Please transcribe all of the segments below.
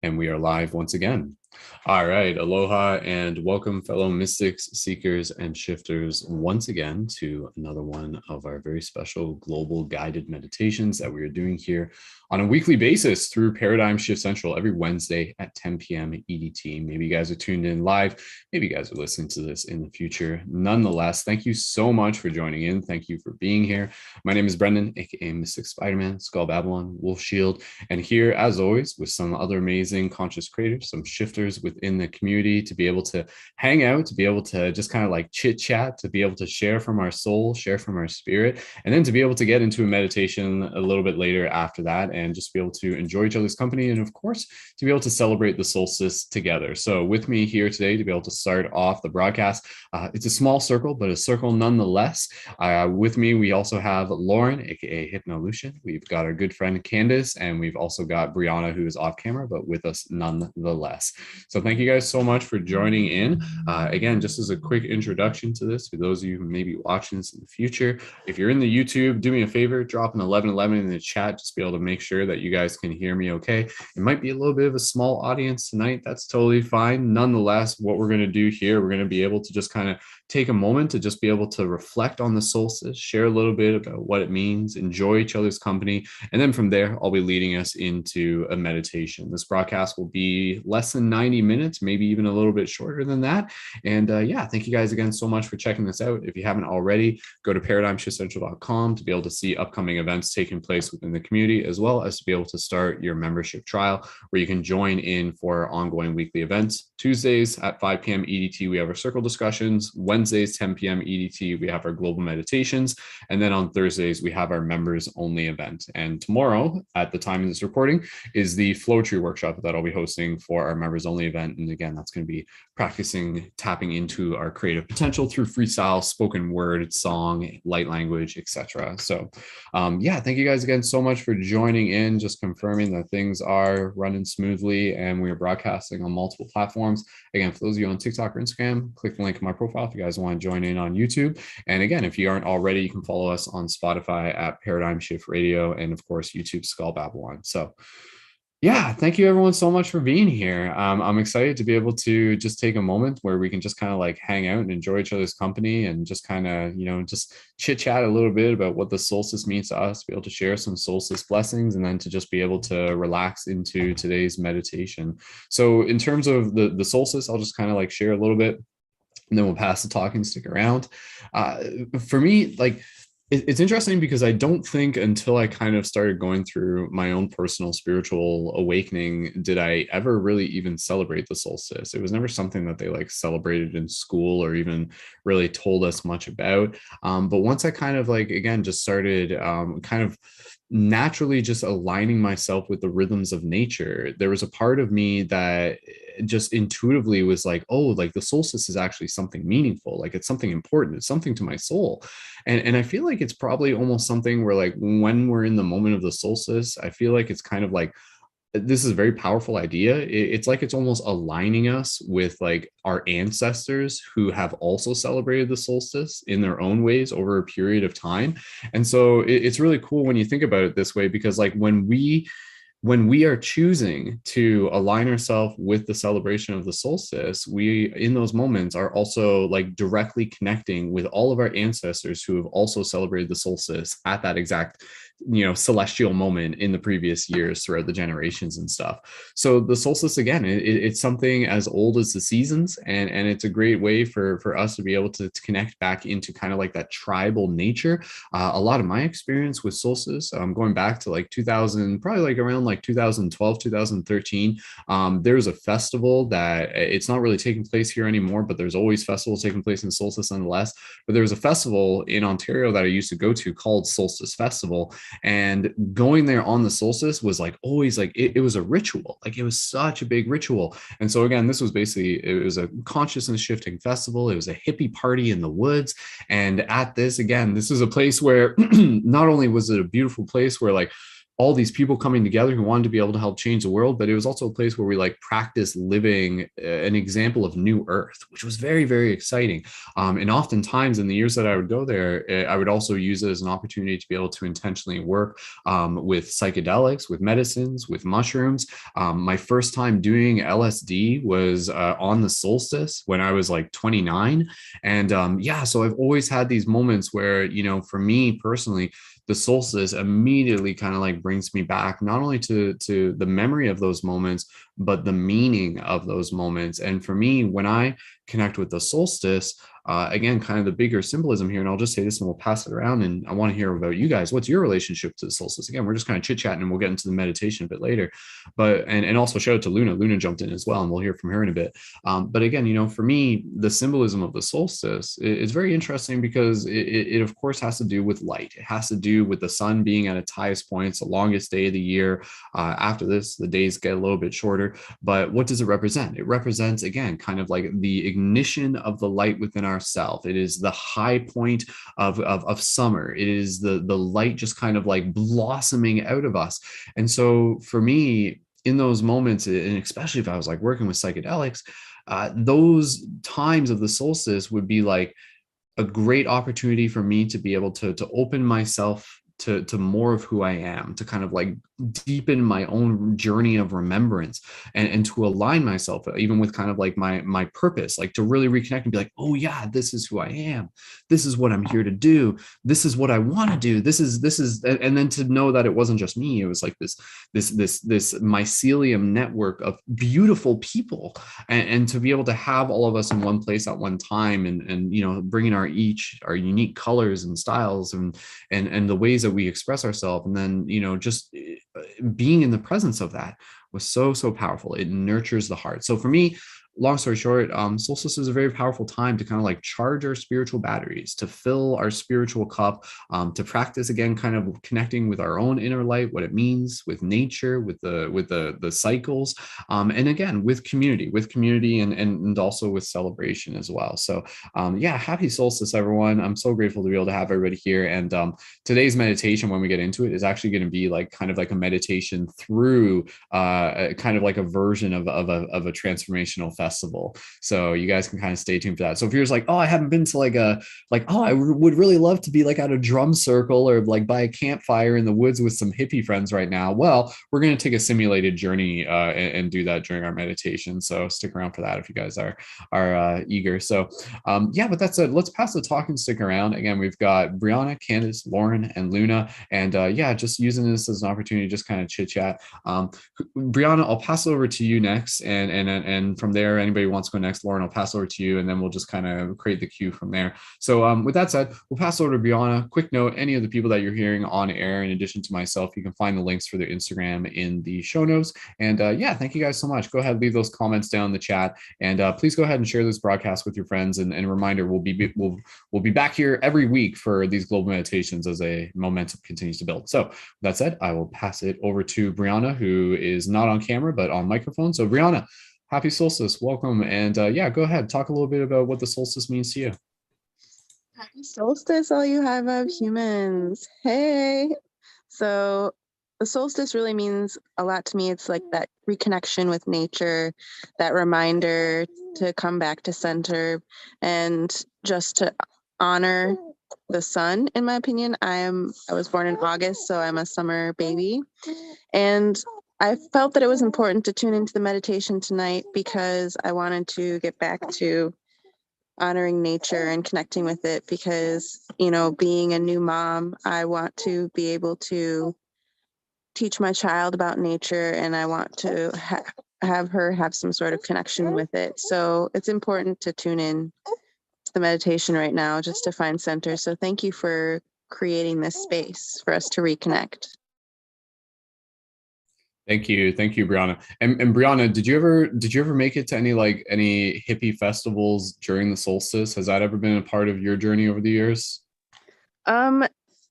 And we are live once again. All right, aloha and welcome, fellow mystics, seekers, and shifters, once again to another one of our very special global guided meditations that we are doing here on a weekly basis through Paradigm Shift Central every Wednesday at 10 p.m. EDT. Maybe you guys are tuned in live. Maybe you guys are listening to this in the future. Nonetheless, thank you so much for joining in. Thank you for being here. My name is Brendan, aka Mystic Spider-Man, Skull Babylon, Wolf Shield, and here, as always, with some other amazing conscious creators, some shifters within the community to be able to hang out, to be able to just kind of like chit chat, to be able to share from our soul, share from our spirit, and then to be able to get into a meditation a little bit later after that and just be able to enjoy each other's company and, of course, to be able to celebrate the solstice together. So with me here today to be able to start off the broadcast, it's a small circle, but a circle nonetheless. With me, we also have Lauren, aka Hypnolution. We've got our good friend Candace, and we've also got Brianna, who is off camera, but with us nonetheless. So thank you guys so much for joining in. Again, just as a quick introduction to this, for those of you who may be watching this in the future, if you're in the YouTube, do me a favor, drop an 1111 in the chat, just be able to make sure that you guys can hear me okay. It might be a little bit of a small audience tonight. That's totally fine. Nonetheless, what we're going to do here, we're going to be able to just kind of take a moment to just be able to reflect on the solstice, share a little bit about what it means, enjoy each other's company, and then from there, I'll be leading us into a meditation. This broadcast will be less than 90 minutes, maybe even a little bit shorter than that. And yeah, thank you guys again so much for checking this out. If you haven't already, go to paradigmshiftcentral.com to be able to see upcoming events taking place within the community, as well as to be able to start your membership trial where you can join in for ongoing weekly events. Tuesdays at 5 p.m. EDT, we have our circle discussions. Wednesdays, 10 p.m. EDT, we have our global meditations. And then on Thursdays, we have our members only event. And tomorrow, at the time of this recording, is the Flow Tree workshop that I'll be hosting for our members only event. And again, that's going to be practicing tapping into our creative potential through freestyle, spoken word, song, light language, etc. So yeah, thank you guys again so much for joining in, just confirming that things are running smoothly and we are broadcasting on multiple platforms. Again, for those of you on TikTok or Instagram, click the link in my profile if you guys want to join in on YouTube. And again, if you aren't already, you can follow us on Spotify at Paradigm Shift Radio and of course, YouTube Skull Babylon. So yeah, thank you everyone so much for being here. I'm excited to be able to just take a moment where we can just kind of like hang out and enjoy each other's company and just kind of, just chit chat a little bit about what the solstice means to us, be able to share some solstice blessings, and then to just be able to relax into today's meditation. So in terms of the solstice, I'll just kind of like share a little bit and then we'll pass the talking, stick around. For me, like, it's interesting because I don't think until I kind of started going through my own personal spiritual awakening did I ever really even celebrate the solstice. It was never something that they like celebrated in school or even really told us much about. But once I kind of like, again, just started kind of naturally just aligning myself with the rhythms of nature, there was a part of me that just intuitively was like, oh, like the solstice is actually something meaningful, like it's something important, it's something to my soul. And I feel like it's probably almost something where like when we're in the moment of the solstice, I feel like it's kind of like this is a very powerful idea. It's like it's almost aligning us with like our ancestors who have also celebrated the solstice in their own ways over a period of time. And so it's really cool when you think about it this way, because like when we are choosing to align ourselves with the celebration of the solstice, we in those moments are also like directly connecting with all of our ancestors who have also celebrated the solstice at that exact celestial moment in the previous years throughout the generations and stuff. So the solstice, again, it's something as old as the seasons, and it's a great way for us to be able to connect back into kind of like that tribal nature. A lot of my experience with solstice, going back to like 2000, probably like around like 2012, 2013, there's a festival that it's not really taking place here anymore, but there's always festivals taking place in solstice nonetheless. But there was a festival in Ontario that I used to go to called Solstice Festival. And going there on the solstice was like always like it was a ritual, like it was such a big ritual. And so again, this was basically, it was a consciousness shifting festival. It was a hippie party in the woods. And at this, again, this is a place where not only was it a beautiful place where like all these people coming together who wanted to be able to help change the world, but it was also a place where we like practice living an example of new earth, which was very, very exciting. And oftentimes in the years that I would go there, I would also use it as an opportunity to be able to intentionally work with psychedelics, with medicines, with mushrooms. My first time doing LSD was on the solstice when I was like 29. And yeah, so I've always had these moments where, you know, for me personally, the solstice immediately kind of like brings me back not only to the memory of those moments, but the meaning of those moments. And for me, when I connect with the solstice, again, kind of the bigger symbolism here, and I'll just say this and we'll pass it around. And I want to hear about you guys. What's your relationship to the solstice? Again, we're just kind of chit chatting and we'll get into the meditation a bit later. But, and also shout out to Luna. Luna jumped in as well, and we'll hear from her in a bit. But again, you know, for me, the symbolism of the solstice is very interesting because it, of course, has to do with light. It has to do with the sun being at its highest point. It's the longest day of the year. After this, the days get a little bit shorter. But what does it represent? It represents, again, kind of like the ignition of the light within ourself. It is the high point of summer. It is the light just kind of like blossoming out of us. And so for me, in those moments, and especially if I was like working with psychedelics, those times of the solstice would be like a great opportunity for me to be able to open myself to more of who I am, to kind of like deepen my own journey of remembrance, and to align myself even with kind of like my purpose, like to really reconnect and be like, oh yeah, this is who I am. This is what I'm here to do. This is what I want to do. This is, and then to know that it wasn't just me. It was like this mycelium network of beautiful people, and to be able to have all of us in one place at one time, and you know, bringing our unique colors and styles and the ways that we express ourselves, and then, you know, just being in the presence of that was so powerful. It nurtures the heart. So for me, long story short, solstice is a very powerful time to kind of like charge our spiritual batteries, to fill our spiritual cup, to practice again, kind of connecting with our own inner light, what it means with nature, with the cycles, and again with community, and also with celebration as well. So yeah, happy solstice, everyone. I'm so grateful to be able to have everybody here. And today's meditation, when we get into it, is actually going to be like kind of like a meditation through kind of like a version of a transformational festival. So you guys can kind of stay tuned for that. So if you're just like, oh, I haven't been to oh, I would really love to be like at a drum circle or like by a campfire in the woods with some hippie friends right now. Well, we're going to take a simulated journey and do that during our meditation. So stick around for that if you guys are eager. So yeah, but that said, let's pass the talk and stick around. Again, we've got Brianna, Candace, Lauren, and Luna. And yeah, just using this as an opportunity to just kind of chit chat. Brianna, I'll pass it over to you next. And from there, anybody who wants to go next, Lauren, I'll pass over to you, and then we'll just kind of create the queue from there. So with that said, we'll pass over to Brianna. Quick note, any of the people that you're hearing on air, in addition to myself, you can find the links for their Instagram in the show notes. And yeah, thank you guys so much. Go ahead, leave those comments down in the chat. And please go ahead and share this broadcast with your friends. And a reminder, we'll be back here every week for these global meditations as a momentum continues to build. So with that said, I will pass it over to Brianna, who is not on camera, but on microphone. So Brianna, happy solstice, welcome. And yeah, go ahead, talk a little bit about what the solstice means to you. Happy solstice, all you hive of humans. Hey. So the solstice really means a lot to me. It's like that reconnection with nature, that reminder to come back to center, and just to honor the sun. In my opinion, I was born in August, so I'm a summer baby. And I felt that it was important to tune into the meditation tonight because I wanted to get back to honoring nature and connecting with it, because, you know, being a new mom, I want to be able to teach my child about nature, and I want to have her have some sort of connection with it. So it's important to tune in to the meditation right now just to find center. So thank you for creating this space for us to reconnect. Thank you, Brianna. And Brianna, did you ever make it to any hippie festivals during the solstice? Has that ever been a part of your journey over the years?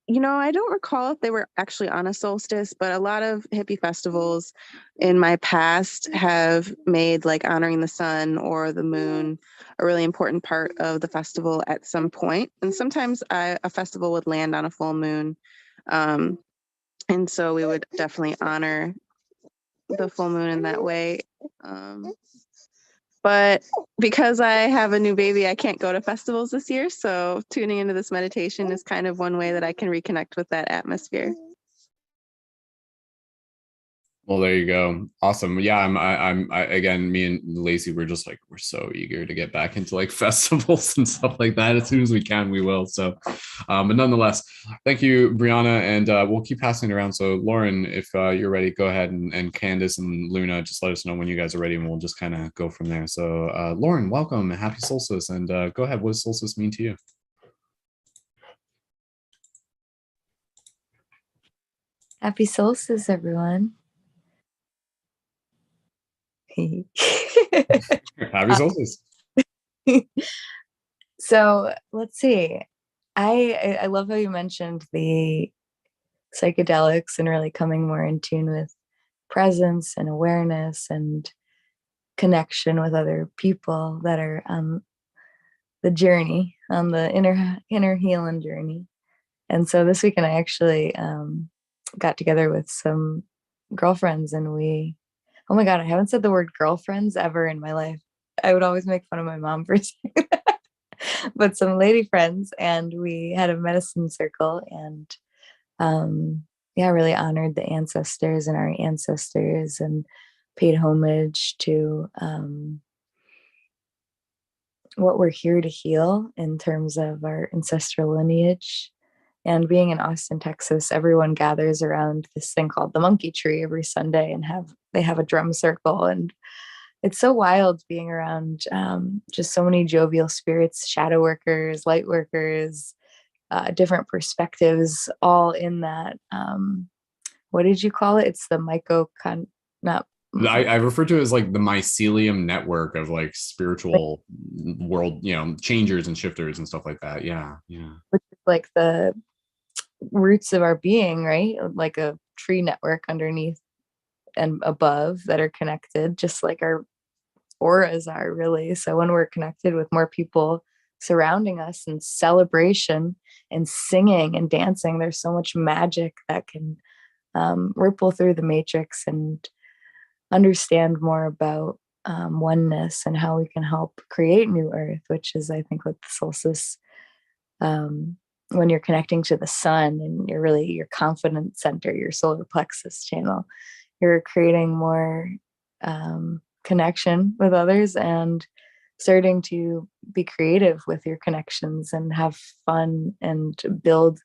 You know, I don't recall if they were actually on a solstice, but a lot of hippie festivals in my past have made like honoring the sun or the moon a really important part of the festival at some point. And sometimes a festival would land on a full moon. And so we would definitely honor the full moon in that way. But because I have a new baby, I can't go to festivals this year. So tuning into this meditation is kind of one way that I can reconnect with that atmosphere. Well, there you go. Awesome. Yeah, again, me and Lacey, we're just like, we're so eager to get back into like festivals and stuff like that. As soon as we can, we will. So, but nonetheless, thank you, Brianna. And we'll keep passing it around. So, Lauren, if you're ready, go ahead, and Candace and Luna, just let us know when you guys are ready and we'll just kind of go from there. So, Lauren, welcome. Happy solstice. And go ahead. What does solstice mean to you? Happy solstice, everyone. Happy solstice. So let's see. I love how you mentioned the psychedelics and really coming more in tune with presence and awareness and connection with other people that are on the journey, on the inner healing journey. And so this weekend I actually got together with some girlfriends, and oh my God, I haven't said the word girlfriends ever in my life. I would always make fun of my mom for saying that. But some lady friends, and we had a medicine circle, and yeah, really honored the ancestors and our ancestors and paid homage to what we're here to heal in terms of our ancestral lineage. And being in Austin, Texas, everyone gathers around this thing called the monkey tree every Sunday, and they have a drum circle. And it's so wild being around just so many jovial spirits, shadow workers, light workers, different perspectives, all in that. What did you call it? It's the not. I refer to it as like the mycelium network of like spiritual world, changers and shifters and stuff like that. Yeah. Which is like the roots of our being, right? Like a tree network underneath and above that are connected, just like our auras are, really. So when we're connected with more people surrounding us and celebration and singing and dancing, there's so much magic that can ripple through the matrix and understand more about oneness and how we can help create new earth, which is, I think, what the solstice, when you're connecting to the sun and you're really your confidence center, your solar plexus channel, you're creating more connection with others and starting to be creative with your connections and have fun and build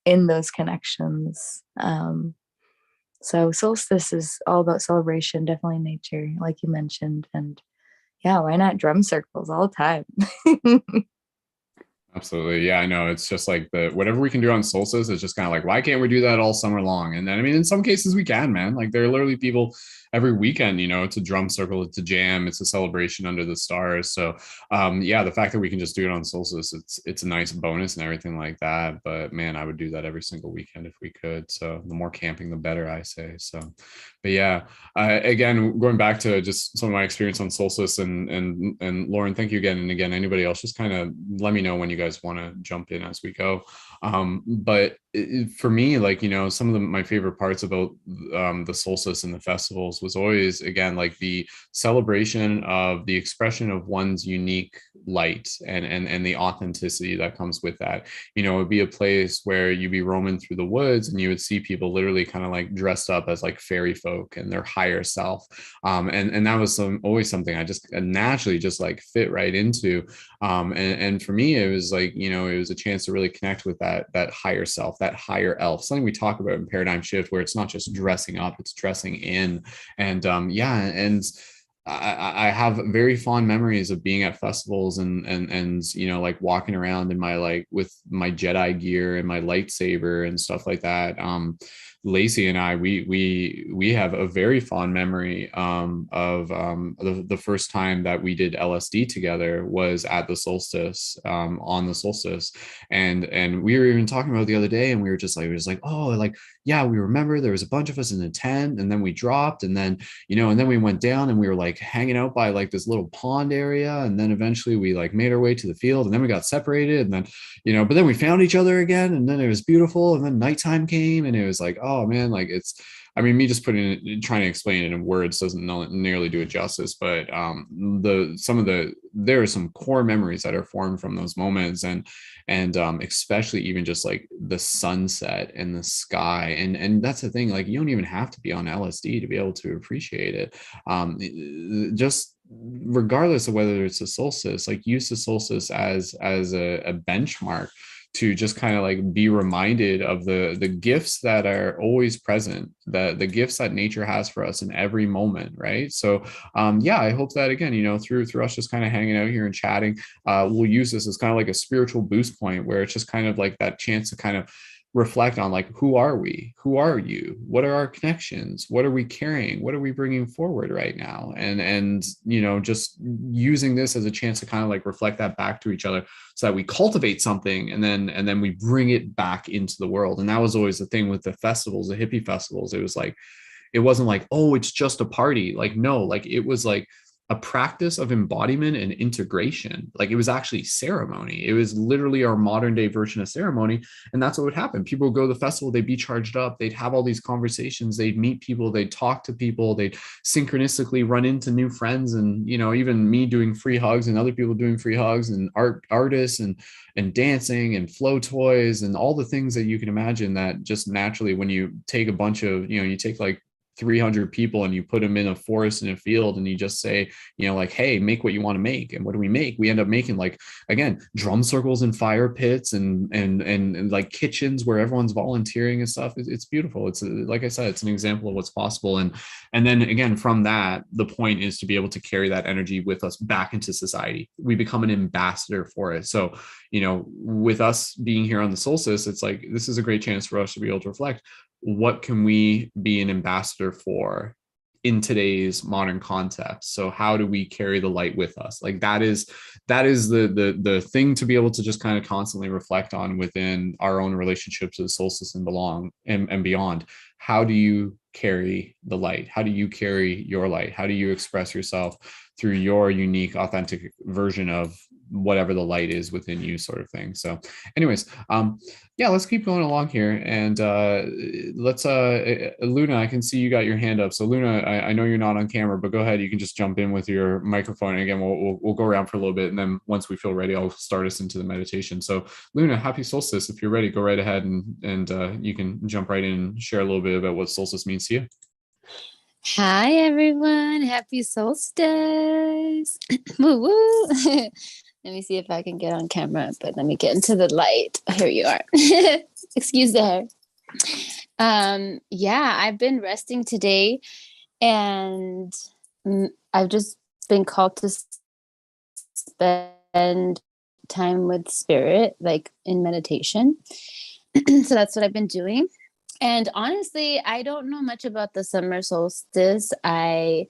in those connections. So solstice is all about celebration, definitely nature, like you mentioned. And yeah, why not drum circles all the time? Absolutely. Yeah, I know. It's just like whatever we can do on solstice is just kind of like, why can't we do that all summer long? And then, I mean, in some cases we can, man. Like there are literally people every weekend, it's a drum circle, it's a jam, it's a celebration under the stars. So yeah, the fact that we can just do it on solstice, it's a nice bonus and everything like that. But man, I would do that every single weekend if we could. So the more camping, the better, I say. So, but yeah, again, going back to just some of my experience on solstice and Lauren, thank you again. And again, anybody else, just kind of let me know when you guys want to jump in as we go. But for me, like, some of my favorite parts about the solstice and the festivals was always, again, like the celebration of the expression of one's unique light and the authenticity that comes with that. It would be a place where you'd be roaming through the woods and you would see people literally kind of like dressed up as like fairy folk and their higher self. And that was always something I just naturally just like fit right into. And for me, it was like, it was a chance to really connect with that higher self, that higher elf, something we talk about in Paradigm Shift, where it's not just dressing up, it's dressing in. And yeah, and I have very fond memories of being at festivals and like walking around in my with my Jedi gear and my lightsaber and stuff like that. Lacey and I, we have a very fond memory of the first time that we did LSD together was at the solstice, on the solstice, and we were even talking about it the other day, and we were just like, oh, like, yeah, we remember there was a bunch of us in the tent, and then we dropped, and then and then we went down, and we were like like hanging out by like this little pond area, and then eventually we like made our way to the field, and then we got separated, and then, you know, but then we found each other again, and then it was beautiful, and then nighttime came, and it was like, oh man, like it's, I mean, me just putting it, trying to explain it in words doesn't nearly do it justice, but there are some core memories that are formed from those moments, and especially even just like the sunset and the sky, and that's the thing, like you don't even have to be on LSD to be able to appreciate it. Just regardless of whether it's a solstice, like use the solstice as a benchmark to just kind of like be reminded of the gifts that are always present, the gifts that nature has for us in every moment, right? So yeah, I hope that again, you know, through us just kind of hanging out here and chatting, we'll use this as kind of like a spiritual boost point, where it's just kind of like that chance to kind of reflect on like, who are we, who are you, what are our connections, what are we carrying, what are we bringing forward right now, and you know, just using this as a chance to kind of like reflect that back to each other, so that we cultivate something, and then we bring it back into the world. And that was always the thing with the festivals, the hippie festivals. It was like, it wasn't like, oh, it's just a party. Like, no, like it was like a practice of embodiment and integration. Like it was actually ceremony. It was literally our modern day version of ceremony. And that's what would happen. People would go to the festival, they'd be charged up, they'd have all these conversations, they'd meet people, they'd talk to people, they'd synchronistically run into new friends. And, you know, even me doing free hugs and other people doing free hugs, and artists and dancing and flow toys and all the things that you can imagine, that just naturally, when you take a bunch of, you know, you take like 300 people and you put them in a forest, in a field, and you just say, you know, like, hey, make what you want to make. And what do we make? We end up making, like, again, drum circles and fire pits and like kitchens where everyone's volunteering and stuff. It's beautiful. It's like I said, it's an example of what's possible. And then again, from that, the point is to be able to carry that energy with us back into society. We become an ambassador for it. So, you know, with us being here on the solstice, it's like, this is a great chance for us to be able to reflect, what can we be an ambassador for in today's modern context? So how do we carry the light with us? Like that is the thing to be able to just kind of constantly reflect on within our own relationships with solstice and belong and beyond. How do you carry the light? How do you carry your light? How do you express yourself through your unique, authentic version of whatever the light is within you, sort of thing? So anyways, yeah, let's keep going along here, and let's Luna, I can see you got your hand up. So Luna, I know you're not on camera, but go ahead, you can just jump in with your microphone, and again, we'll go around for a little bit, and then once we feel ready, I'll start us into the meditation. So Luna, happy solstice. If you're ready, go right ahead, and you can jump right in and share a little bit about what solstice means to you. Hi everyone, happy solstice. Woo woo. Let me see if I can get on camera, but let me get into the light. Here you are. Excuse the hair. Yeah, I've been resting today, and I've just been called to spend time with spirit, like in meditation. So that's what I've been doing. And honestly, I don't know much about the summer solstice. I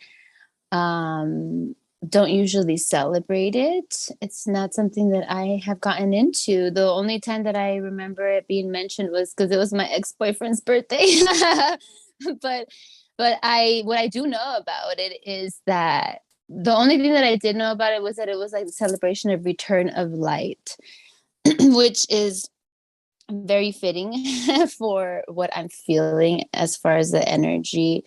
don't usually celebrate it. It's not something that I have gotten into. The only time that I remember it being mentioned was because it was my ex-boyfriend's birthday. but what I do know about it is that the only thing that I did know about it was that it was like the celebration of return of light, which is very fitting for what I'm feeling as far as the energy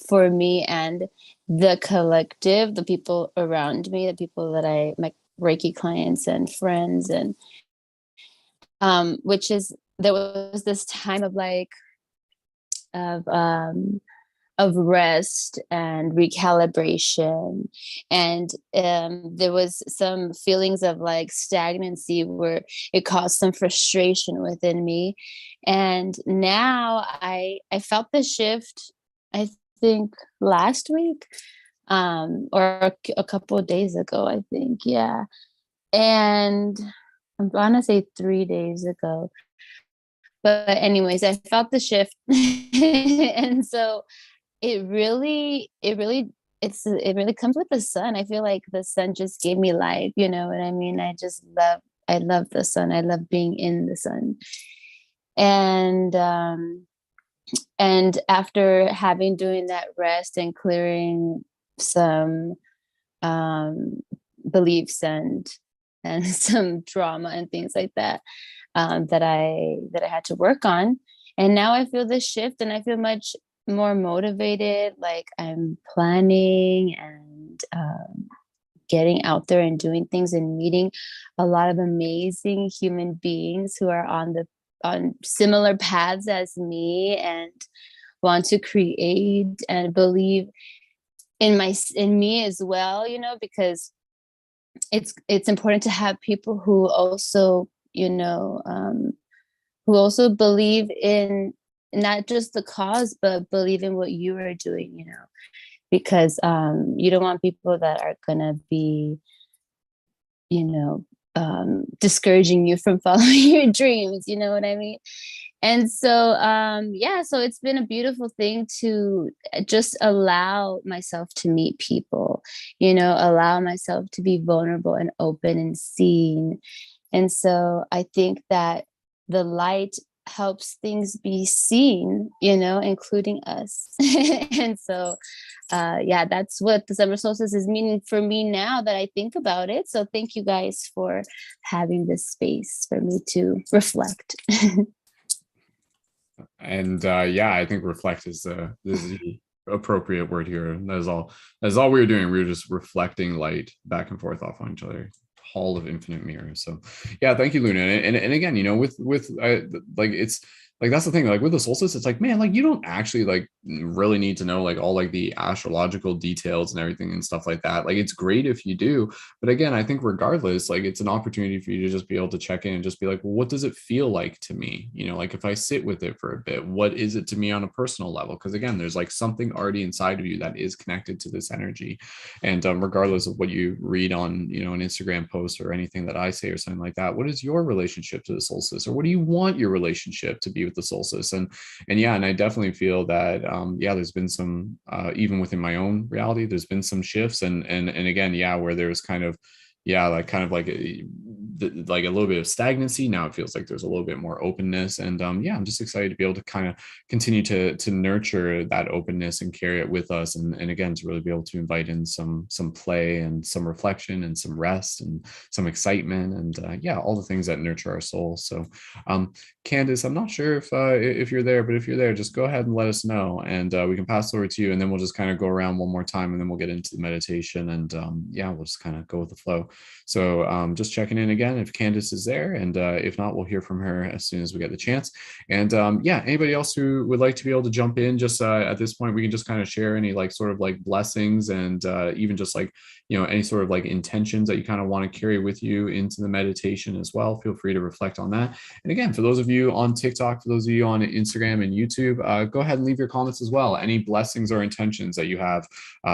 for me and the collective, the people around me, the people that my Reiki clients and friends, and which is, there was this time of like of rest and recalibration, and there was some feelings of like stagnancy where it caused some frustration within me. And now I felt the shift, I think last week, or a couple of days ago, I think. Yeah. And I'm gonna say 3 days ago, but anyways, I felt the shift. And so it really comes with the sun. I feel like the sun just gave me life, you know what I mean? I love the sun. I love being in the sun. And after doing that rest and clearing some beliefs and some trauma and things like that, that I had to work on. And now I feel this shift, and I feel much more motivated. Like I'm planning and getting out there and doing things and meeting a lot of amazing human beings who are on similar paths as me and want to create and believe in me as well, because it's important to have people who also, who also believe in not just the cause, but believe in what you are doing, because you don't want people that are gonna be, discouraging you from following your dreams. You know what I mean? And so, so it's been a beautiful thing to just allow myself to meet people, allow myself to be vulnerable and open and seen. And so I think that the light helps things be seen, including us. And so, that's what the summer solstice is meaning for me now that I think about it. So thank you guys for having this space for me to reflect. And I think reflect is the appropriate word here. That's all we were doing. We were just reflecting light back and forth off on each other. Hall of infinite mirrors. So thank you, Luna. And again, with like, it's like, that's the thing, like with the solstice, it's like, man, like you don't actually like really need to know like all like the astrological details and everything and stuff like that. Like it's great if you do, but again, I think regardless, like it's an opportunity for you to just be able to check in and just be like, well, what does it feel like to me? Like if I sit with it for a bit, what is it to me on a personal level? Because again, there's like something already inside of you that is connected to this energy. And regardless of what you read on, an Instagram post or anything that I say or something like that, what is your relationship to the solstice, or what do you want your relationship to be with the solstice? And I definitely feel that there's been some even within my own reality, there's been some shifts, and again, where there's kind of like a little bit of stagnancy. Now it feels like there's a little bit more openness, and I'm just excited to be able to kind of continue to nurture that openness and carry it with us, and again, to really be able to invite in some play and some reflection and some rest and some excitement, and all the things that nurture our soul. So Candace, I'm not sure if you're there, but if you're there, just go ahead and let us know, and we can pass over to you, and then we'll just kind of go around one more time, and then we'll get into the meditation, and we'll just kind of go with the flow. So just checking in again if Candace is there, and if not, we'll hear from her as soon as we get the chance. And anybody else who would like to be able to jump in, just at this point, we can just kind of share any like sort of like blessings, and even just like any sort of like intentions that you kind of want to carry with you into the meditation as well. Feel free to reflect on that. And again, for those of you on TikTok, for those of you on Instagram and YouTube, go ahead and leave your comments as well. Any blessings or intentions that you have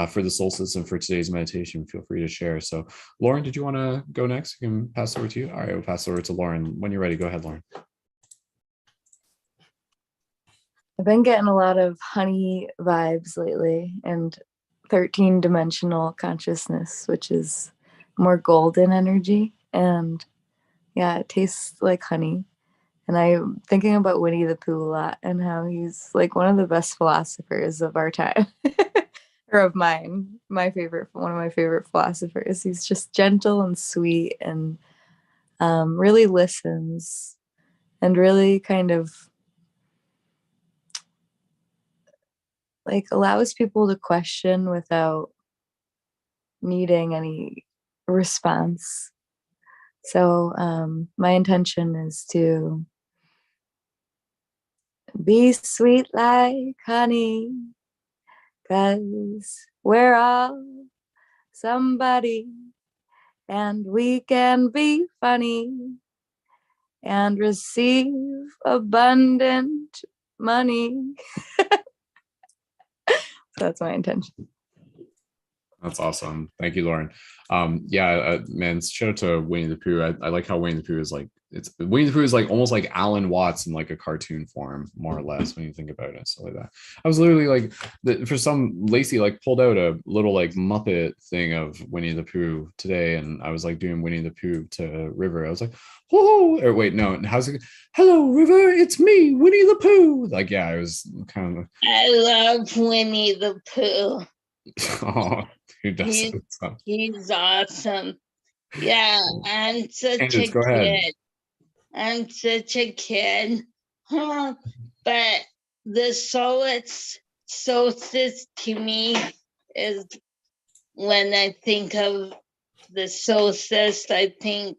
for the solstice and for today's meditation, feel free to share. So Lauren, did you want to go next? I can pass over to you. All right, we'll pass over to Lauren. When you're ready, go ahead, Lauren. I've been getting a lot of honey vibes lately, and 13-dimensional consciousness, which is more golden energy, and it tastes like honey. And I'm thinking about Winnie the Pooh a lot, and how he's like one of the best philosophers of our time. Or of mine, one of my favorite philosophers. He's just gentle and sweet, and really listens, and really kind of like allows people to question without needing any response. So my intention is to be sweet like honey, 'cause we're all somebody, and we can be funny and receive abundant money. So that's my intention. That's awesome. Thank you, Lauren. Man, shout out to Winnie the Pooh. I like how Winnie the Pooh is like, Winnie the Pooh is like almost like Alan Watts in like a cartoon form, more or less, when you think about it. So like that. I was literally like, for some, Lacey like pulled out a little like Muppet thing of Winnie the Pooh today, and I was like doing Winnie the Pooh to River. I was like, oh, or wait, no, how's it? Hello, River, it's me, Winnie the Pooh. Like, I was kind of. I love Winnie the Pooh. Oh, who He's doesn't? So, he's awesome. Yeah, I'm such Candace, a go ahead. kid. I'm such a kid. Huh. But the solstice to me is, when I think of the solstice, I think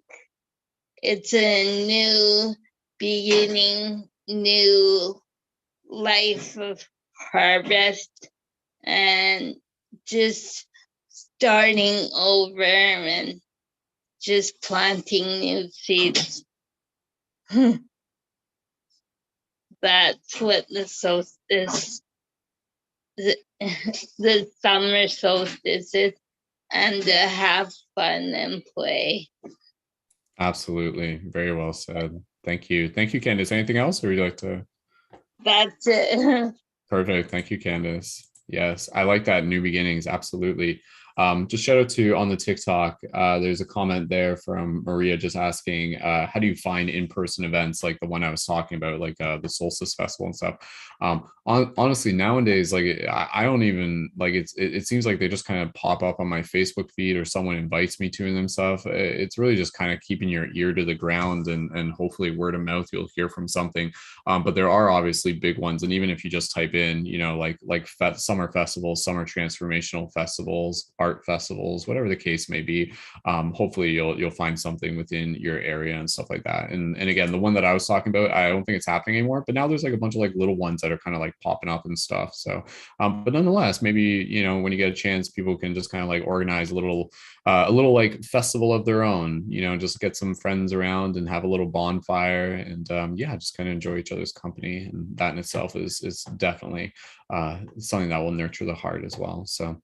it's a new beginning, new life of harvest, and just starting over and just planting new seeds. That's what the solstice, the, the summer solstice is, and to have fun and play. Absolutely. Very well said. Thank you. Thank you, Candace. Anything else, or would you like to? That's it. Perfect. Thank you, Candace. Yes, I like that. New beginnings. Absolutely. Just shout out to on the TikTok. There's a comment there from Maria just asking, how do you find in-person events like the one I was talking about, like the Solstice Festival and stuff? Honestly, nowadays, like I don't even like it seems like they just kind of pop up on my Facebook feed or someone invites me to them stuff. It's really just kind of keeping your ear to the ground and hopefully word of mouth, you'll hear from something. But there are obviously big ones, and even if you just type in, like summer festivals, summer transformational festivals, art festivals, whatever the case may be, hopefully you'll find something within your area and stuff like that. And again, the one that I was talking about, I don't think it's happening anymore, but now there's like a bunch of like little ones that are kind of like popping up and stuff. So, but nonetheless, maybe when you get a chance, people can just kind of like organize a little like festival of their own, just get some friends around and have a little bonfire and yeah, just kind of enjoy each other's company. And that in itself is definitely something that will nurture the heart as well. So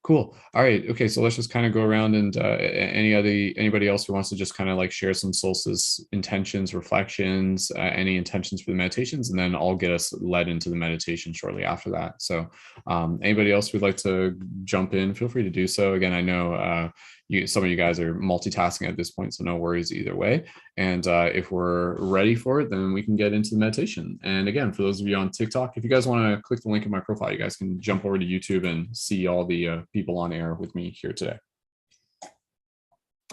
cool. All right. Okay. So let's just kind of go around and anybody else who wants to just kind of like share some solstice intentions, reflections, any intentions for the meditations, and then I'll get us led into the meditation shortly after that. So anybody else who'd like to jump in, feel free to do so. Again, I know some of you guys are multitasking at this point, so no worries either way. And if we're ready for it, then we can get into the meditation. And again, for those of you on TikTok, if you guys want to click the link in my profile, you guys can jump over to YouTube and see all the people on air with me here today.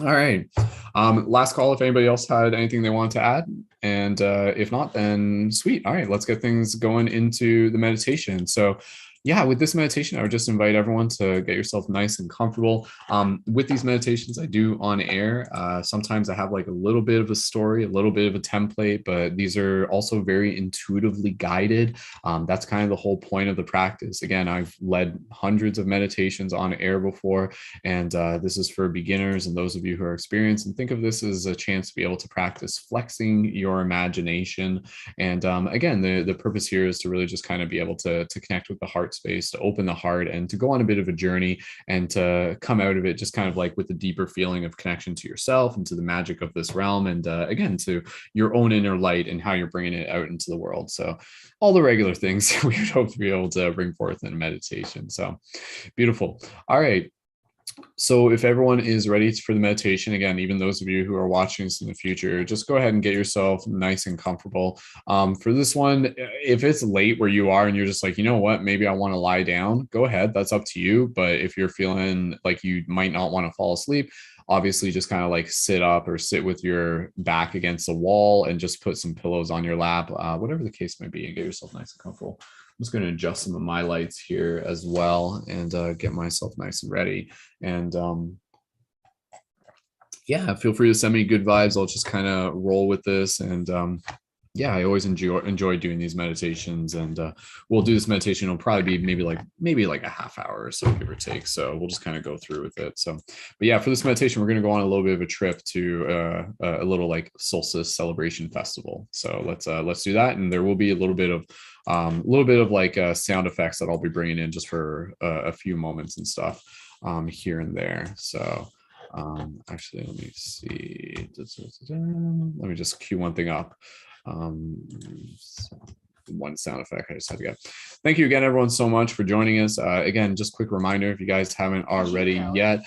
All right. Last call if anybody else had anything they wanted to add. And if not, then sweet. All right, let's get things going into the meditation. So yeah, with this meditation, I would just invite everyone to get yourself nice and comfortable. With these meditations I do on air, sometimes I have like a little bit of a story, a little bit of a template, but these are also very intuitively guided. That's kind of the whole point of the practice. Again, I've led hundreds of meditations on air before, and this is for beginners and those of you who are experienced. And think of this as a chance to be able to practice flexing your imagination. And again, the purpose here is to really just kind of be able to connect with the heart space, to open the heart, and to go on a bit of a journey and to come out of it just kind of like with a deeper feeling of connection to yourself and to the magic of this realm, and again, to your own inner light and how you're bringing it out into the world. So all the regular things we would hope to be able to bring forth in meditation. So beautiful. All right. So if everyone is ready for the meditation, again, even those of you who are watching this in the future, just go ahead and get yourself nice and comfortable. For this one, if it's late where you are and you're just like, you know what, maybe I want to lie down, go ahead. That's up to you. But if you're feeling like you might not want to fall asleep, obviously just kind of like sit up or sit with your back against the wall and just put some pillows on your lap, whatever the case may be, and get yourself nice and comfortable. I'm just going to adjust some of my lights here as well and get myself nice and ready. And yeah, feel free to send me good vibes. I'll just kind of roll with this. And yeah, I always enjoy doing these meditations, and we'll do this meditation. It'll probably be maybe like a half hour or so, give or take. So we'll just kind of go through with it. So, but yeah, for this meditation, we're going to go on a little bit of a trip to a little like solstice celebration festival. So let's do that, and there will be a little bit of like sound effects that I'll be bringing in just for a few moments and stuff here and there. So actually, let me see. Let me just cue one thing up. One sound effect I just had to get. Thank you again, everyone, so much for joining us. Again, just quick reminder, if you guys haven't already yet,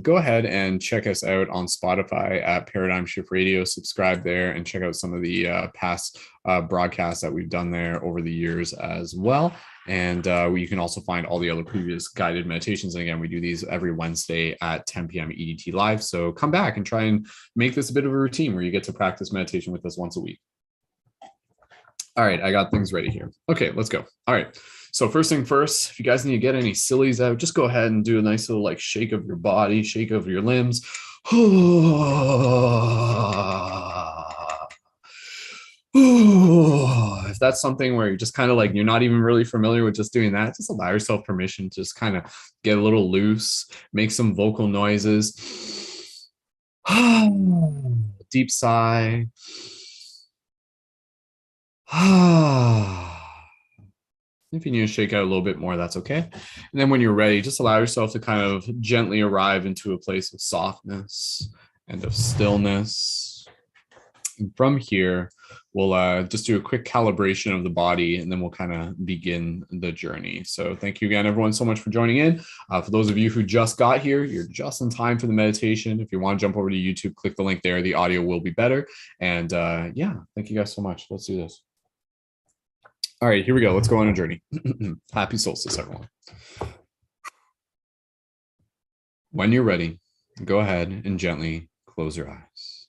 go ahead and check us out on Spotify at Paradigm Shift Radio. Subscribe there and check out some of the past broadcasts that we've done there over the years as well. And you can also find all the other previous guided meditations. And again, we do these every Wednesday at 10 p.m. EDT live. So come back and try and make this a bit of a routine where you get to practice meditation with us once a week. All right, I got things ready here. Okay, let's go. All right, so first thing first, if you guys need to get any sillies out, just go ahead and do a nice little like shake of your body, shake of your limbs. If that's something where you're just kind of like, you're not even really familiar with just doing that, just allow yourself permission to just kind of get a little loose, make some vocal noises. Deep sigh. If you need to shake out a little bit more, that's okay. And then when you're ready, just allow yourself to kind of gently arrive into a place of softness and of stillness. And from here, we'll just do a quick calibration of the body, and then we'll kind of begin the journey. So thank you again, everyone, so much for joining in. For those of you who just got here, you're just in time for the meditation. If you want to jump over to YouTube, click the link there. The audio will be better. And yeah, thank you guys so much. Let's do this. All right, here we go. Let's go on a journey. Happy solstice, everyone. When you're ready, go ahead and gently close your eyes.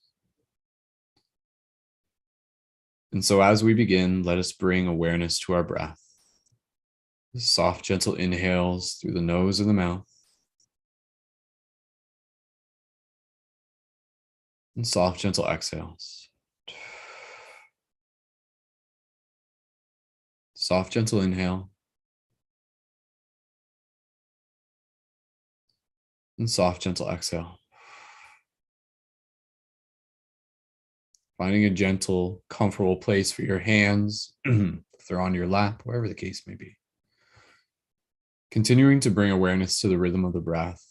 And so as we begin, let us bring awareness to our breath. Soft, gentle inhales through the nose and the mouth. And soft, gentle exhales. Soft, gentle inhale. And soft, gentle exhale. Finding a gentle, comfortable place for your hands, if they're on your lap, wherever the case may be. Continuing to bring awareness to the rhythm of the breath.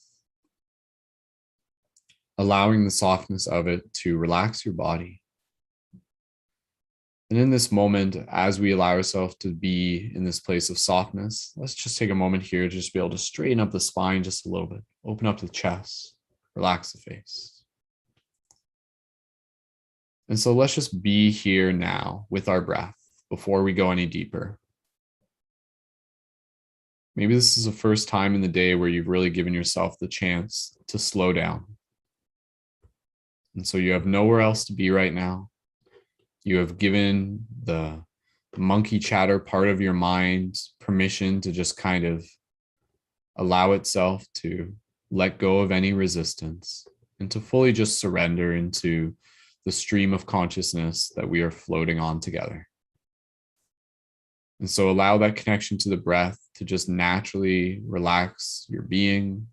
Allowing the softness of it to relax your body. And in this moment, as we allow ourselves to be in this place of softness, let's just take a moment here to just be able to straighten up the spine just a little bit. Open up the chest, relax the face. And so let's just be here now with our breath before we go any deeper. Maybe this is the first time in the day where you've really given yourself the chance to slow down. And so you have nowhere else to be right now. You have given the monkey chatter part of your mind permission to just kind of allow itself to let go of any resistance and to fully just surrender into the stream of consciousness that we are floating on together. And so allow that connection to the breath to just naturally relax your being.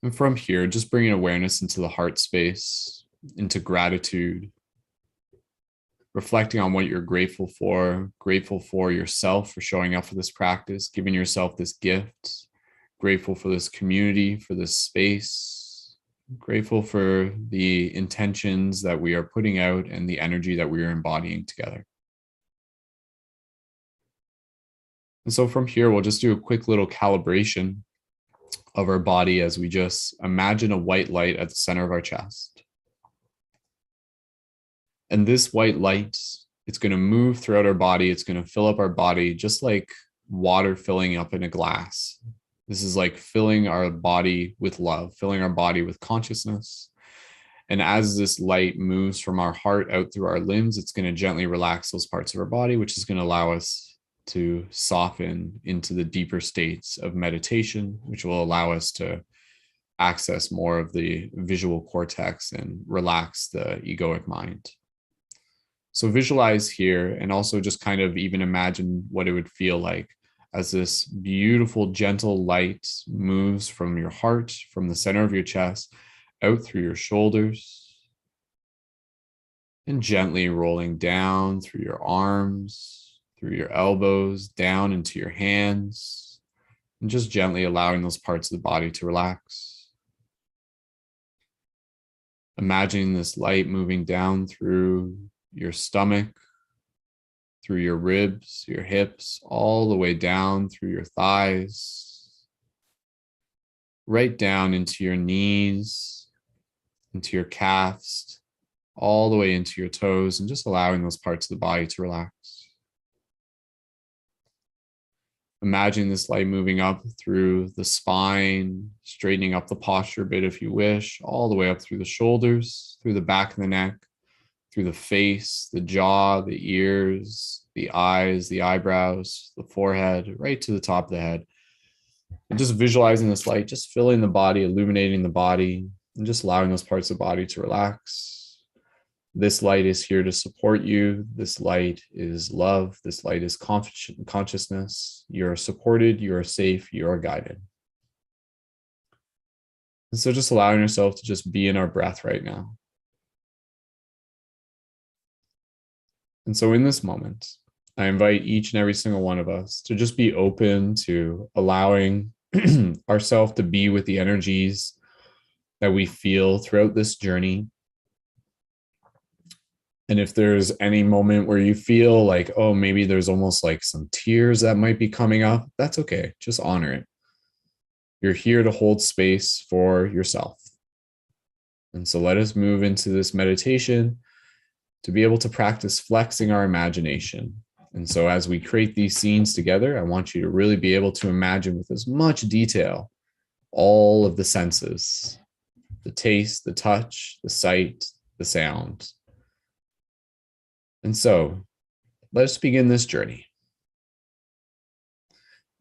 And from here, just bringing awareness into the heart space, into gratitude, reflecting on what you're grateful for yourself for showing up for this practice, giving yourself this gift, grateful for this community, for this space, grateful for the intentions that we are putting out and the energy that we are embodying together. And so from here, we'll just do a quick little calibration of our body as we just imagine a white light at the center of our chest. And this white light, it's going to move throughout our body. It's going to fill up our body just like water filling up in a glass. This is like filling our body with love, filling our body with consciousness. And as this light moves from our heart out through our limbs, it's going to gently relax those parts of our body, which is going to allow us to soften into the deeper states of meditation, which will allow us to access more of the visual cortex and relax the egoic mind. So visualize here and also just kind of even imagine what it would feel like as this beautiful, gentle light moves from your heart, from the center of your chest, out through your shoulders, and gently rolling down through your arms, through your elbows, down into your hands, and just gently allowing those parts of the body to relax. Imagining this light moving down through your stomach, through your ribs, your hips, all the way down through your thighs, right down into your knees, into your calves, all the way into your toes, and just allowing those parts of the body to relax. Imagine this light moving up through the spine, straightening up the posture a bit if you wish, all the way up through the shoulders, through the back of the neck, through the face, the jaw, the ears, the eyes, the eyebrows, the forehead, right to the top of the head. And just visualizing this light, just filling the body, illuminating the body, and just allowing those parts of the body to relax. This light is here to support you. This light is love. This light is consciousness. You're supported, you are safe, you are guided. And so just allowing yourself to just be in our breath right now. And so in this moment, I invite each and every single one of us to just be open to allowing ourselves to be with the energies that we feel throughout this journey. And if there's any moment where you feel like, oh, maybe there's almost like some tears that might be coming up, that's okay. Just honor it. You're here to hold space for yourself. And so let us move into this meditation to be able to practice flexing our imagination. And so as we create these scenes together, I want you to really be able to imagine with as much detail all of the senses, the taste, the touch, the sight, the sound. And so let's begin this journey.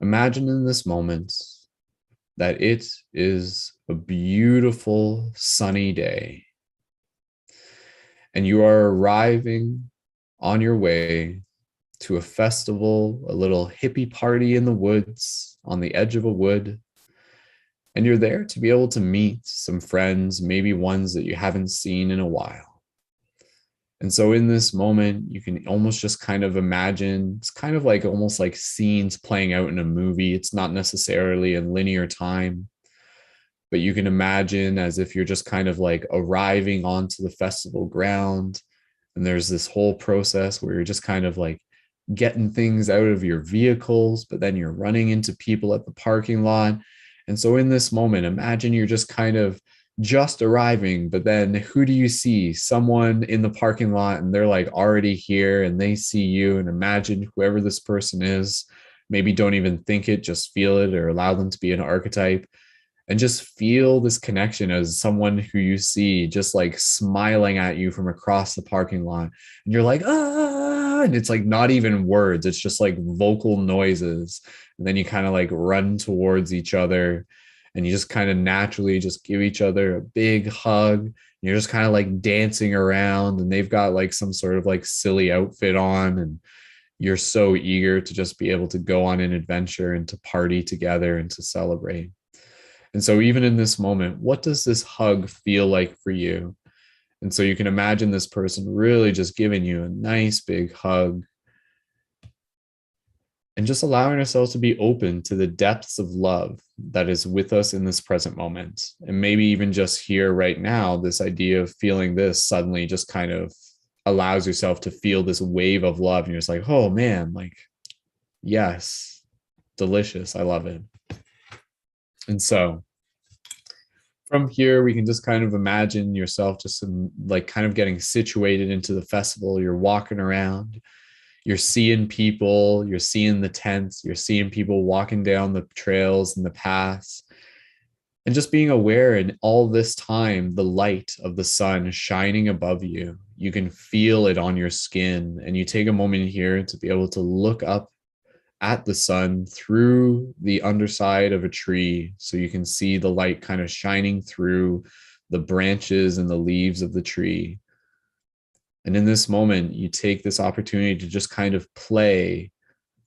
Imagine in this moment that it is a beautiful sunny day, and you are arriving on your way to a festival, a little hippie party in the woods, on the edge of a wood. And you're there to be able to meet some friends, maybe ones that you haven't seen in a while. And so in this moment, you can almost just kind of imagine, it's kind of like almost like scenes playing out in a movie. It's not necessarily in linear time, but you can imagine as if you're just kind of like arriving onto the festival ground. And there's this whole process where you're just kind of like getting things out of your vehicles, but then you're running into people at the parking lot. And so in this moment, imagine you're just kind of just arriving, but then who do you see? Someone in the parking lot, and they're like already here and they see you. And imagine whoever this person is, maybe don't even think it, just feel it, or allow them to be an archetype, and just feel this connection as someone who you see just like smiling at you from across the parking lot. And you're like, ah, and it's like not even words, it's just like vocal noises. And then you kind of like run towards each other, and you just kind of naturally just give each other a big hug. And you're just kind of like dancing around, and they've got like some sort of like silly outfit on, and you're so eager to just be able to go on an adventure and to party together and to celebrate. And so even in this moment, what does this hug feel like for you? And so you can imagine this person really just giving you a nice big hug, and just allowing ourselves to be open to the depths of love that is with us in this present moment. And maybe even just here right now, this idea of feeling this suddenly just kind of allows yourself to feel this wave of love. And you're just like, oh man, like, yes, delicious. I love it. And so from here, we can just kind of imagine yourself just like kind of getting situated into the festival. You're walking around. You're seeing people, you're seeing the tents, you're seeing people walking down the trails and the paths, and just being aware in all this time, the light of the sun shining above you. You can feel it on your skin, and you take a moment here to be able to look up at the sun through the underside of a tree, so you can see the light kind of shining through the branches and the leaves of the tree. And in this moment, you take this opportunity to just kind of play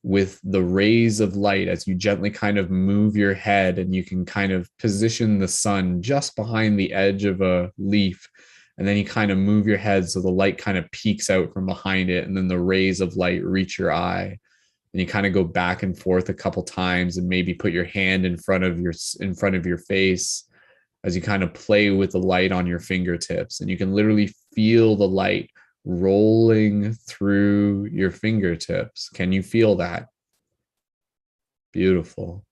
with the rays of light as you gently kind of move your head, and you can kind of position the sun just behind the edge of a leaf. And then you kind of move your head so the light kind of peeks out from behind it, and then the rays of light reach your eye. And you kind of go back and forth a couple times, and maybe put your hand in front of your face as you kind of play with the light on your fingertips. And you can literally feel the light rolling through your fingertips. Can you feel that? Beautiful.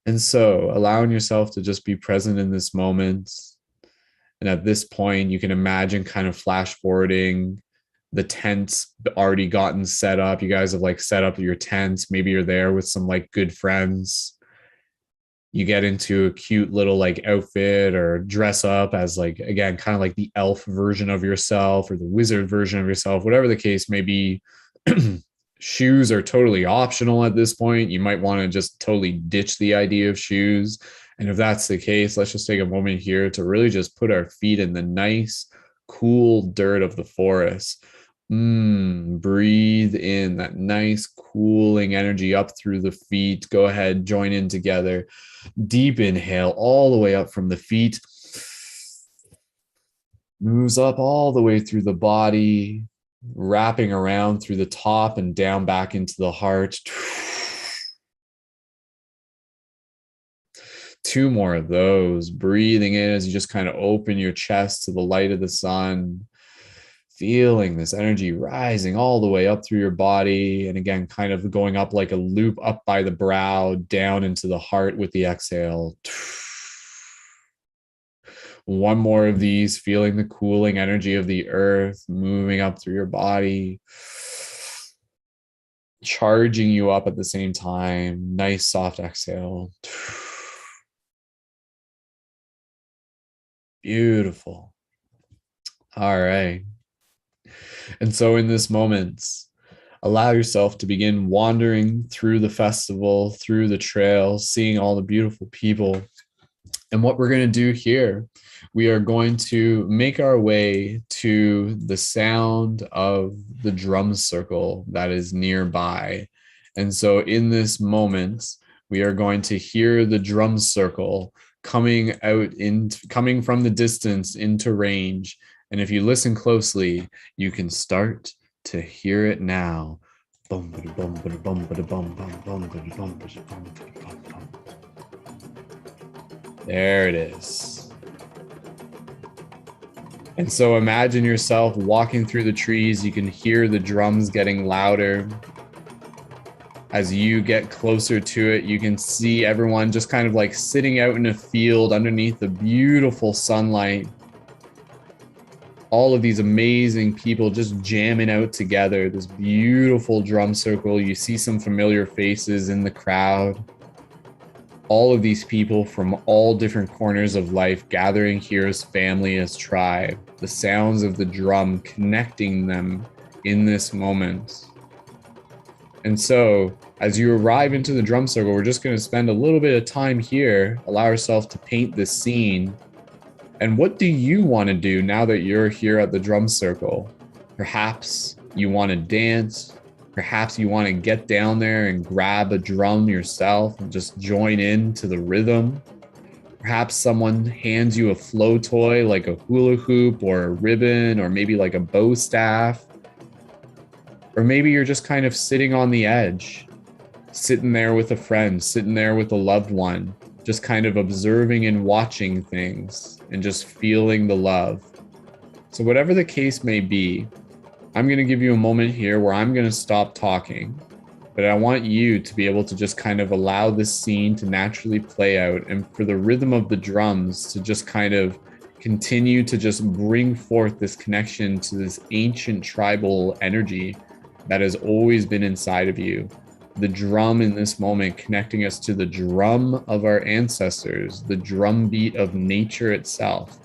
And so allowing yourself to just be present in this moment. And at this point, you can imagine kind of flash forwarding the tents already gotten set up. You guys have like set up your tents. Maybe you're there with some like good friends. You get into a cute little like outfit or dress up as like, again, kind of like the elf version of yourself or the wizard version of yourself, whatever the case may be. Shoes are totally optional at this point. You might want to just totally ditch the idea of shoes. And if that's the case, let's just take a moment here to really just put our feet in the nice, cool dirt of the forest. Breathe in that nice, cooling energy up through the feet. Go ahead, join in together. Deep inhale all the way up from the feet. Moves up all the way through the body, wrapping around through the top and down back into the heart. 2 more of those. Breathing in as you just kind of open your chest to the light of the sun. Feeling this energy rising all the way up through your body. And again, kind of going up like a loop up by the brow, down into the heart with the exhale. 1 more of these, feeling the cooling energy of the earth moving up through your body, charging you up at the same time. Nice soft exhale. Beautiful. All right. And so in this moment, allow yourself to begin wandering through the festival, through the trail, seeing all the beautiful people. And what we're going to do here, we are going to make our way to the sound of the drum circle that is nearby. And so in this moment, we are going to hear the drum circle coming from the distance into range. And if you listen closely, you can start to hear it now. There it is. And so imagine yourself walking through the trees. You can hear the drums getting louder. As you get closer to it, you can see everyone just kind of like sitting out in a field underneath the beautiful sunlight. All of these amazing people just jamming out together, this beautiful drum circle. You see some familiar faces in the crowd. All of these people from all different corners of life gathering here as family, as tribe. The sounds of the drum connecting them in this moment. And so as you arrive into the drum circle, we're just going to spend a little bit of time here, allow ourselves to paint this scene. And what do you want to do now that you're here at the drum circle? Perhaps you want to dance. Perhaps you want to get down there and grab a drum yourself and just join in to the rhythm. Perhaps someone hands you a flow toy like a hula hoop or a ribbon or maybe like a bow staff. Or maybe you're just kind of sitting on the edge, sitting there with a friend, sitting there with a loved one, just kind of observing and watching things and just feeling the love. So whatever the case may be, I'm going to give you a moment here where I'm going to stop talking, but I want you to be able to just kind of allow this scene to naturally play out and for the rhythm of the drums to just kind of continue to just bring forth this connection to this ancient tribal energy that has always been inside of you. The drum in this moment connecting us to the drum of our ancestors, the drum beat of nature itself.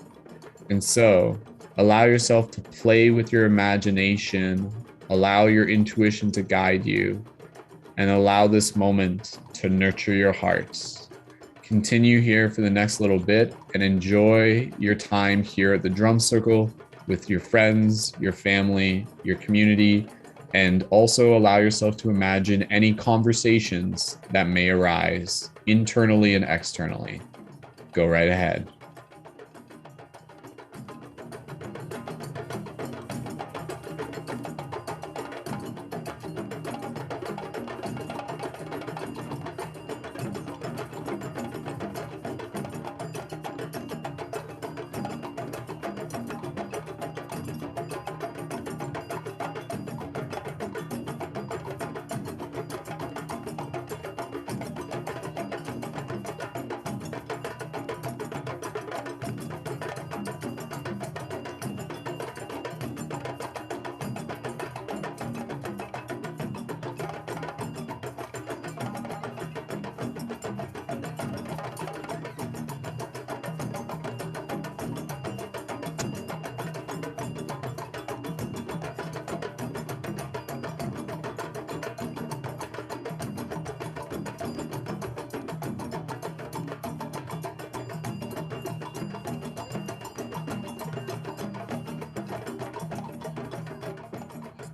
And so allow yourself to play with your imagination, allow your intuition to guide you, and allow this moment to nurture your hearts. Continue here for the next little bit and enjoy your time here at the drum circle with your friends, your family, your community, and also allow yourself to imagine any conversations that may arise internally and externally. Go right ahead.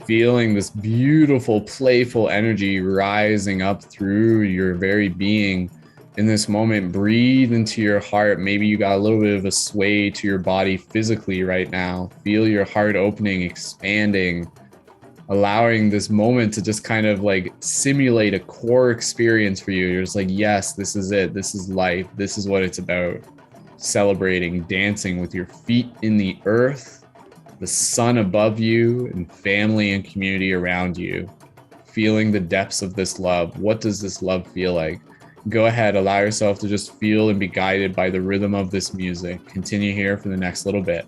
Feeling this beautiful, playful energy rising up through your very being. In this moment, breathe into your heart. Maybe you got a little bit of a sway to your body physically right now. Feel your heart opening, expanding, allowing this moment to just kind of like simulate a core experience for you. You're just like, yes, this is it. This is life. This is what it's about. Celebrating, dancing with your feet in the earth, the sun above you, and family and community around you. Feeling the depths of this love. What does this love feel like? Go ahead, allow yourself to just feel and be guided by the rhythm of this music. Continue here for the next little bit.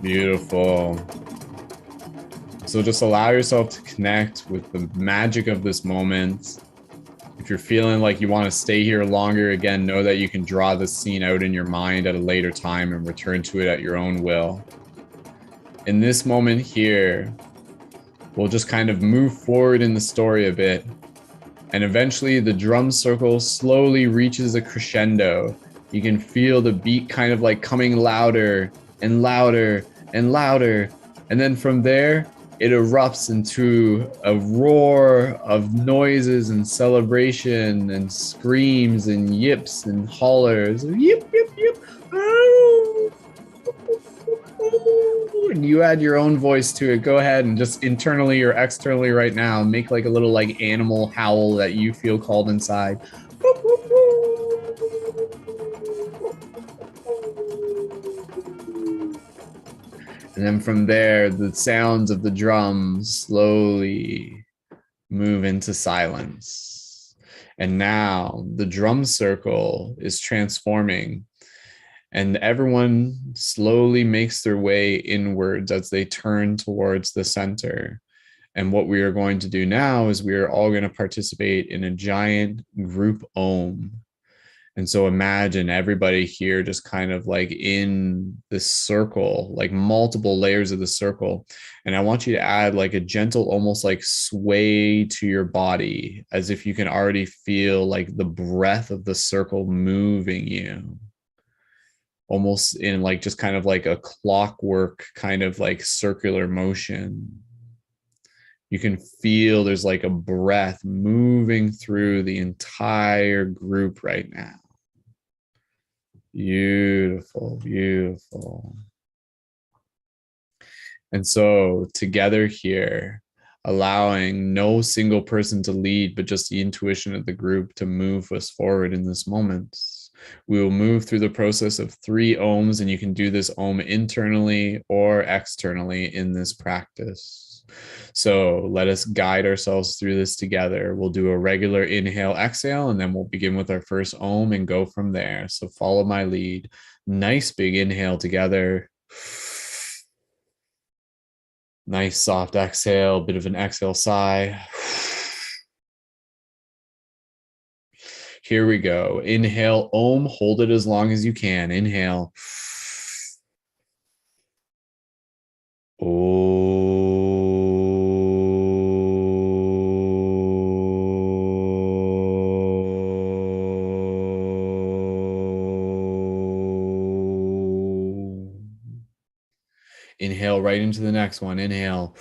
Beautiful. So just allow yourself to connect with the magic of this moment. If you're feeling like you want to stay here longer, again, know that you can draw this scene out in your mind at a later time and return to it at your own will. In this moment here, we'll just kind of move forward in the story a bit. And eventually the drum circle slowly reaches a crescendo. You can feel the beat kind of like coming louder and louder and louder. And then from there, it erupts into a roar of noises and celebration and screams and yips and hollers. Yip, yip, yip. Oh. And you add your own voice to it. Go ahead and just internally or externally right now, make like a little like animal howl that you feel called inside. And then from there, the sounds of the drums slowly move into silence. And now the drum circle is transforming, and everyone slowly makes their way inwards as they turn towards the center. And what we are going to do now is we are all going to participate in a giant group Om. And so imagine everybody here just kind of like in this circle, like multiple layers of the circle. And I want you to add like a gentle, almost like sway to your body, as if you can already feel like the breath of the circle moving you. Almost in like just kind of like a clockwork kind of like circular motion. You can feel there's like a breath moving through the entire group right now. Beautiful, beautiful. And so together here, allowing no single person to lead, but just the intuition of the group to move us forward in this moment. We will move through the process of 3 ohms, and you can do this ohm internally or externally in this practice. So let us guide ourselves through this together. We'll do a regular inhale, exhale, and then we'll begin with our first ohm and go from there. So follow my lead. Nice big inhale together. Nice soft exhale, bit of an exhale sigh. Here we go. Inhale, Om, hold it as long as you can. Inhale. Inhale right into the next one. Inhale.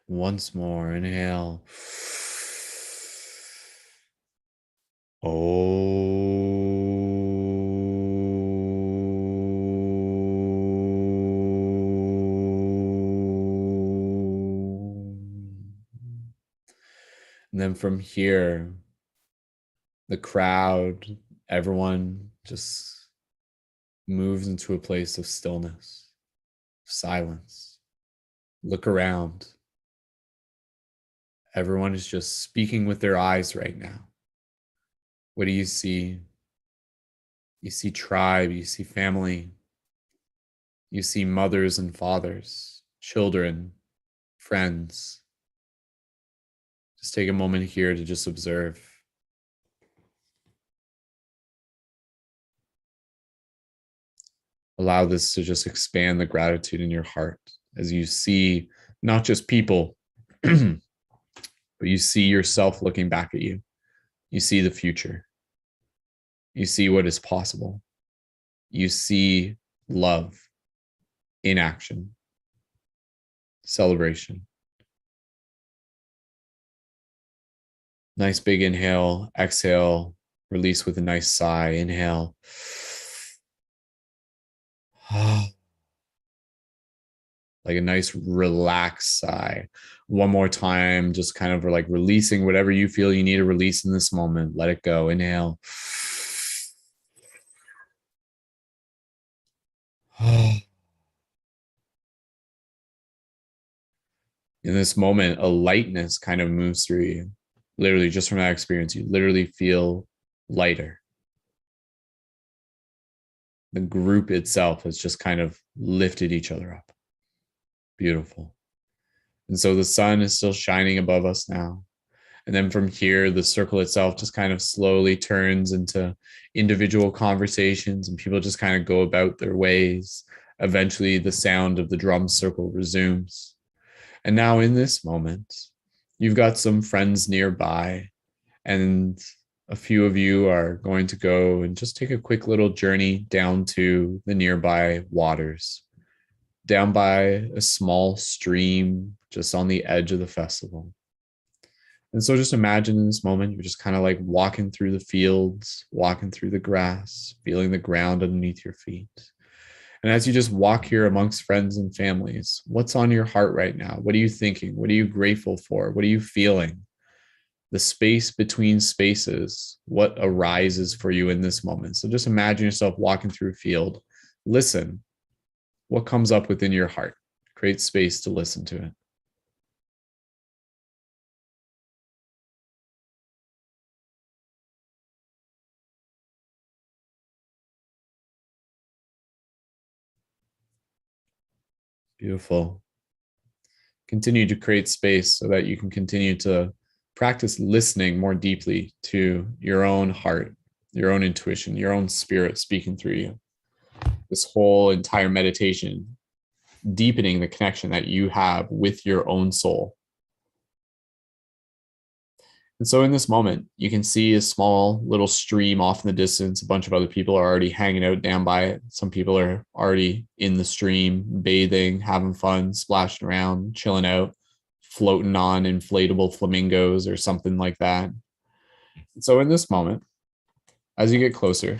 Once more, inhale. then from here, the crowd, everyone just moves into a place of stillness, silence. Look around. Everyone is just speaking with their eyes right now. What do you see? You see tribe, you see family, you see mothers and fathers, children, friends. Just take a moment here to just observe. Allow this to just expand the gratitude in your heart as you see not just people, but you see yourself looking back at you. You see the future. You see what is possible. You see love in action, celebration. Nice big inhale, exhale, release with a nice sigh. Inhale. Like a nice relaxed sigh. One more time, just kind of like releasing whatever you feel you need to release in this moment. Let it go. Inhale. In this moment, a lightness kind of moves through you. Literally, just from that experience, you literally feel lighter. The group itself has just kind of lifted each other up. Beautiful. And so the sun is still shining above us now. And then from here, the circle itself just kind of slowly turns into individual conversations, and people just kind of go about their ways. Eventually, the sound of the drum circle resumes. And now in this moment, you've got some friends nearby, and a few of you are going to go and just take a quick little journey down to the nearby waters, down by a small stream just on the edge of the festival. And so just imagine in this moment, you're just kind of like walking through the fields, walking through the grass, feeling the ground underneath your feet. And as you just walk here amongst friends and families, what's on your heart right now? What are you thinking? What are you grateful for? What are you feeling? The space between spaces, what arises for you in this moment? So just imagine yourself walking through a field. Listen. What comes up within your heart? Create space to listen to it. Beautiful. Continue to create space so that you can continue to practice listening more deeply to your own heart, your own intuition, your own spirit speaking through you. This whole entire meditation, deepening the connection that you have with your own soul. And so in this moment, you can see a small little stream off in the distance. A bunch of other people are already hanging out down by it. Some people are already in the stream, bathing, having fun, splashing around, chilling out, floating on inflatable flamingos or something like that. And so in this moment, as you get closer,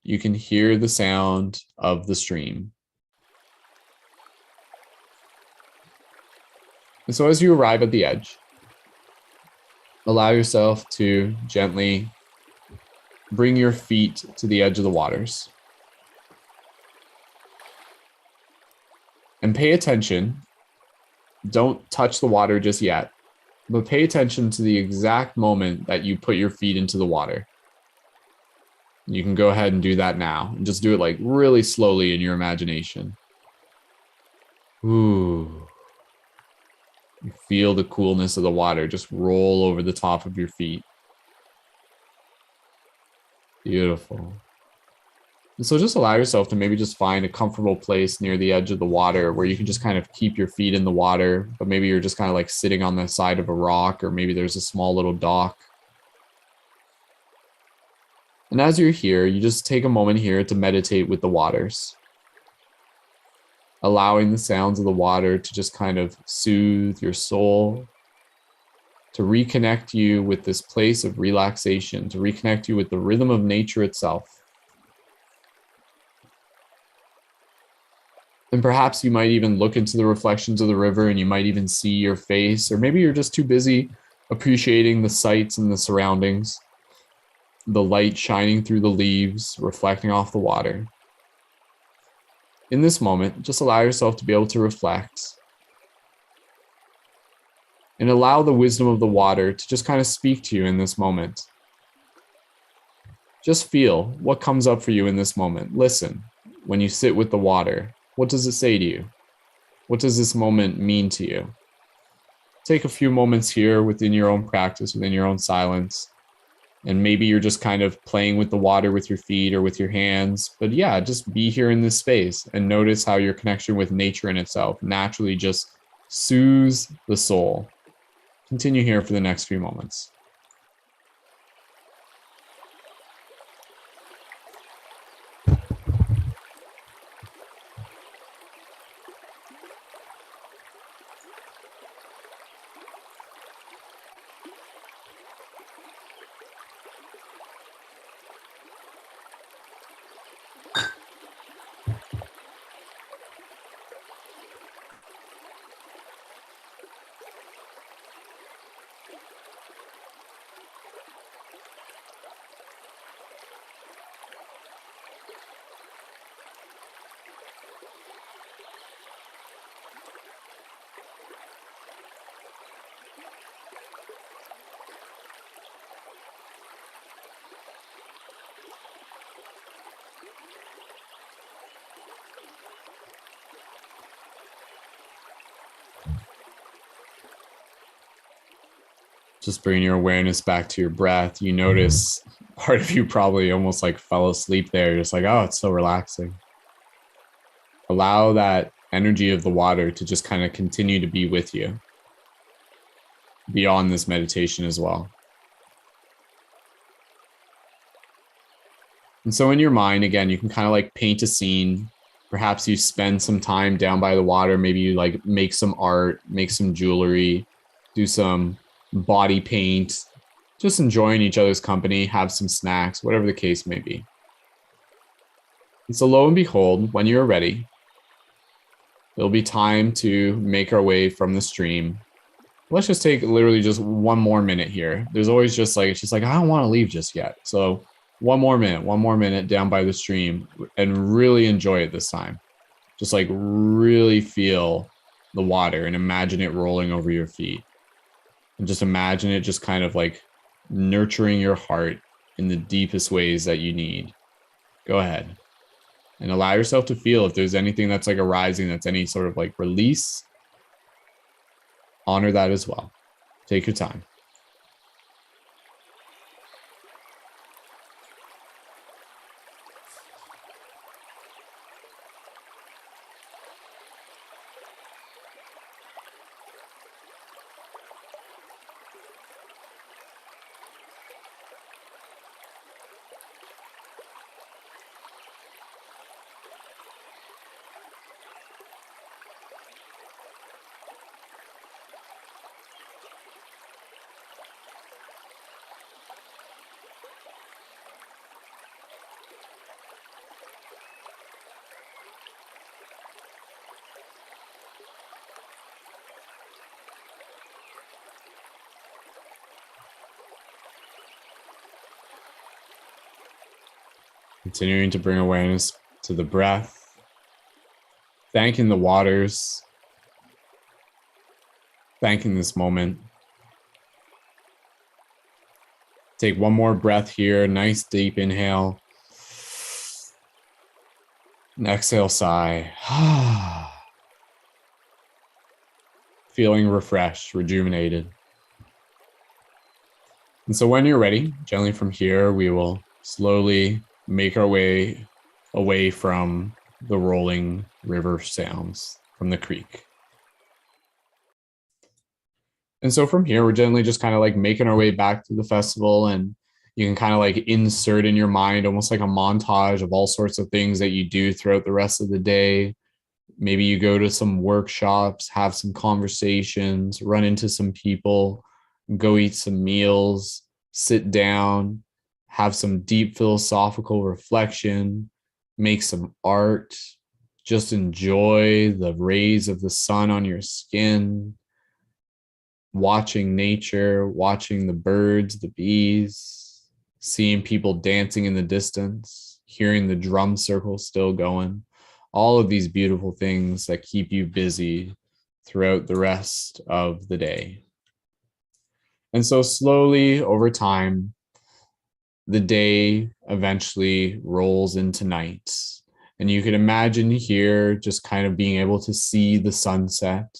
you can hear the sound of the stream. And so as you arrive at the edge, allow yourself to gently bring your feet to the edge of the waters. And pay attention. Don't touch the water just yet, but pay attention to the exact moment that you put your feet into the water. You can go ahead and do that now. And just do it like really slowly in your imagination. Ooh. You feel the coolness of the water just roll over the top of your feet. Beautiful. And so just allow yourself to maybe just find a comfortable place near the edge of the water where you can just kind of keep your feet in the water, but maybe you're just kind of like sitting on the side of a rock, or maybe there's a small little dock. And as you're here, you just take a moment here to meditate with the waters, allowing the sounds of the water to just kind of soothe your soul, to reconnect you with this place of relaxation, to reconnect you with the rhythm of nature itself. And perhaps you might even look into the reflections of the river and you might even see your face, or maybe you're just too busy appreciating the sights and the surroundings, the light shining through the leaves, reflecting off the water. In this moment, just allow yourself to be able to reflect and allow the wisdom of the water to just kind of speak to you in this moment. Just feel what comes up for you in this moment. Listen, when you sit with the water, what does it say to you? What does this moment mean to you? Take a few moments here within your own practice, within your own silence. And maybe you're just kind of playing with the water with your feet or with your hands. But yeah, just be here in this space and notice how your connection with nature in itself naturally just soothes the soul. Continue here for the next few moments. Just bring your awareness back to your breath. You notice part of you probably almost like fell asleep there. Just like, oh, it's so relaxing. Allow that energy of the water to just kind of continue to be with you beyond this meditation as well. And so in your mind, again, you can kind of like paint a scene. Perhaps you spend some time down by the water. Maybe you like make some art, make some jewelry, do some body paint, just enjoying each other's company, have some snacks, whatever the case may be. And so lo and behold, when you're ready, it'll be time to make our way from the stream. Let's just take literally just one more minute here. There's always just like, it's just like, I don't want to leave just yet. So one more minute down by the stream and really enjoy it this time. Just like really feel the water and imagine it rolling over your feet. And just imagine it just kind of like nurturing your heart in the deepest ways that you need. Go ahead and allow yourself to feel if there's anything that's like arising, that's any sort of like release. Honor that as well. Take your time. Continuing to bring awareness to the breath, thanking the waters, thanking this moment. Take one more breath here, nice deep inhale. And exhale, sigh. Feeling refreshed, rejuvenated. And so when you're ready, gently from here, we will slowly make our way away from the rolling river sounds from the creek. And so from here, we're gently just kind of like making our way back to the festival, and you can kind of like insert in your mind almost like a montage of all sorts of things that you do throughout the rest of the day. Maybe you go to some workshops, have some conversations, run into some people, go eat some meals, sit down, have some deep philosophical reflection, make some art, just enjoy the rays of the sun on your skin. watching nature, watching the birds, the bees, seeing people dancing in the distance, hearing the drum circle still going, all of these beautiful things that keep you busy throughout the rest of the day. And so slowly over time, the day eventually rolls into night. And you can imagine here just kind of being able to see the sunset.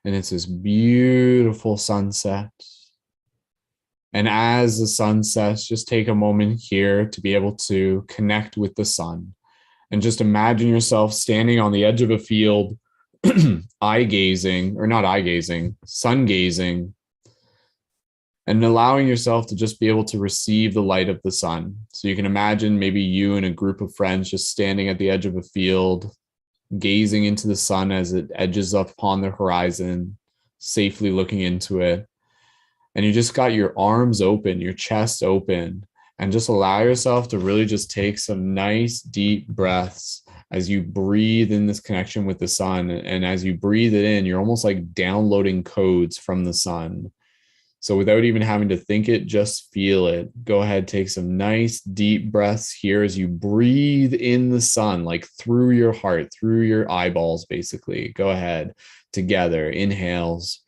And it's this beautiful sunset. And as the sun sets, just take a moment here to be able to connect with the sun. And just imagine yourself standing on the edge of a field, eye gazing, or not eye gazing, sun gazing, and allowing yourself to just be able to receive the light of the sun. So you can imagine maybe you and a group of friends just standing at the edge of a field, gazing into the sun as it edges up upon the horizon, safely looking into it. And you just got your arms open, your chest open, and just allow yourself to really just take some nice deep breaths as you breathe in this connection with the sun. And as you breathe it in, you're almost like downloading codes from the sun. So without even having to think it, just feel it. Go ahead, take some nice deep breaths here as you breathe in the sun, like through your heart, through your eyeballs, basically. Go ahead, together, inhales.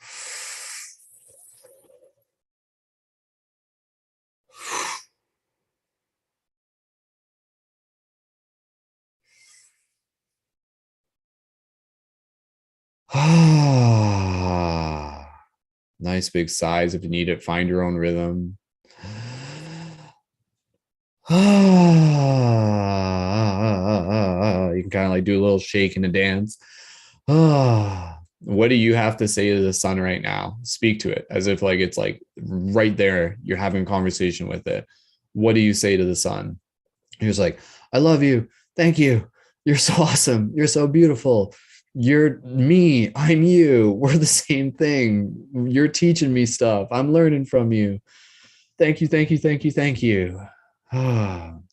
Nice big sighs if you need it. Find your own rhythm. You can kind of like do a little shake and a dance. What do you have to say to the sun right now? Speak to it as if like it's like right there. You're having a conversation with it. What do you say to the sun? You're just like, I love you. Thank you. You're so awesome. You're so beautiful. You're me. I'm you. We're the same thing. You're teaching me stuff. I'm learning from you. Thank you. Thank you. Thank you. Thank you. And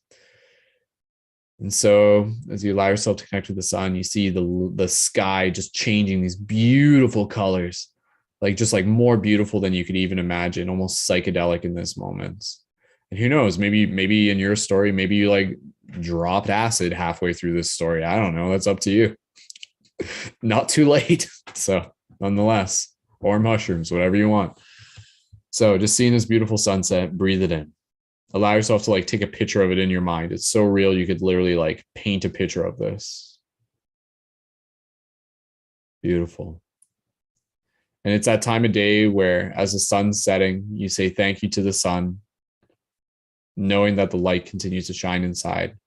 so as you allow yourself to connect with the sun, you see the sky just changing these beautiful colors, like just like more beautiful than you could even imagine, almost psychedelic in this moment. And who knows, maybe in your story, maybe you like dropped acid halfway through this story. I don't know. That's up to you. Not too late. So nonetheless, or mushrooms, whatever you want. So just seeing this beautiful sunset, breathe it in. Allow yourself to like take a picture of it in your mind. It's so real. You could literally like paint a picture of this. Beautiful. And it's that time of day where as the sun's setting, you say thank you to the sun, knowing that the light continues to shine inside.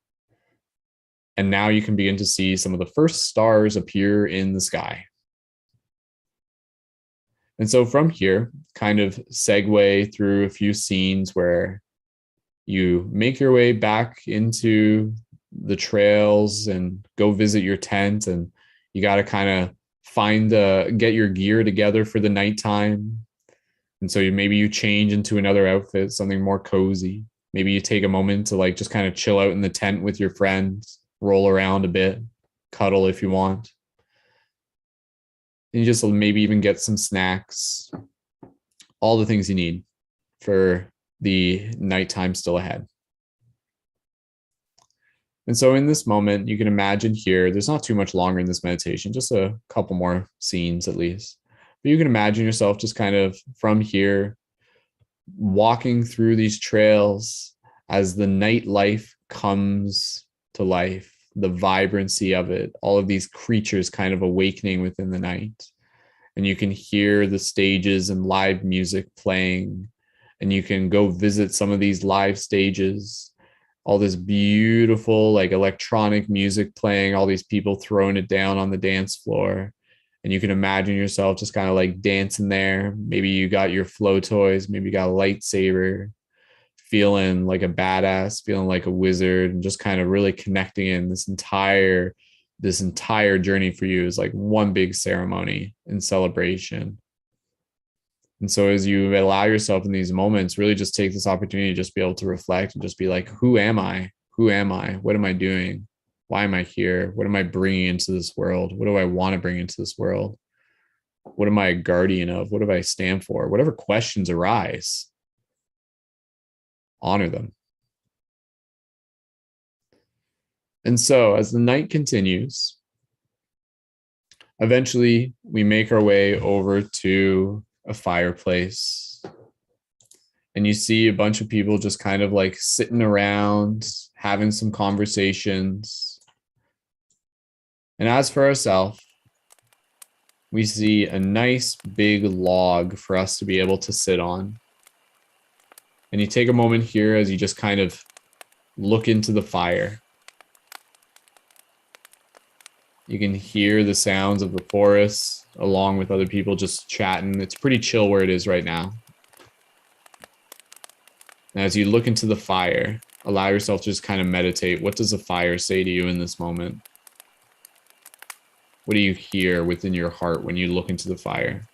And now you can begin to see some of the first stars appear in the sky. And so from here, kind of segue through a few scenes where you make your way back into the trails and go visit your tent, and you got to kind of get your gear together for the nighttime. And so maybe you change into another outfit, something more cozy. Maybe you take a moment to like just kind of chill out in the tent with your friends, roll around a bit, cuddle if you want. And you just maybe even get some snacks, all the things you need for the nighttime still ahead. And so in this moment, you can imagine here, there's not too much longer in this meditation, just a couple more scenes at least. But you can imagine yourself just kind of from here, walking through these trails as the nightlife comes to life, the vibrancy of it, all of these creatures kind of awakening within the night. And you can hear the stages and live music playing. And you can go visit some of these live stages, all this beautiful like electronic music playing, all these people throwing it down on the dance floor. And you can imagine yourself just kind of like dancing there. Maybe you got your flow toys, maybe you got a lightsaber, feeling like a badass, feeling like a wizard, and just kind of really connecting in this entire journey for you is like one big ceremony and celebration. And so as you allow yourself in these moments, really just take this opportunity to just be able to reflect and just be like, who am I? Who am I? What am I doing? Why am I here? What am I bringing into this world? What do I want to bring into this world? What am I a guardian of? What do I stand for? Whatever questions arise, honor them. And so as the night continues, eventually we make our way over to a fireplace. And you see a bunch of people just kind of like sitting around, having some conversations. And as for ourselves, we see a nice big log for us to be able to sit on. And you take a moment here as you just kind of look into the fire. You can hear the sounds of the forest along with other people just chatting. It's pretty chill where it is right now. And as you look into the fire, allow yourself to just kind of meditate. What does the fire say to you in this moment? What do you hear within your heart when you look into the fire?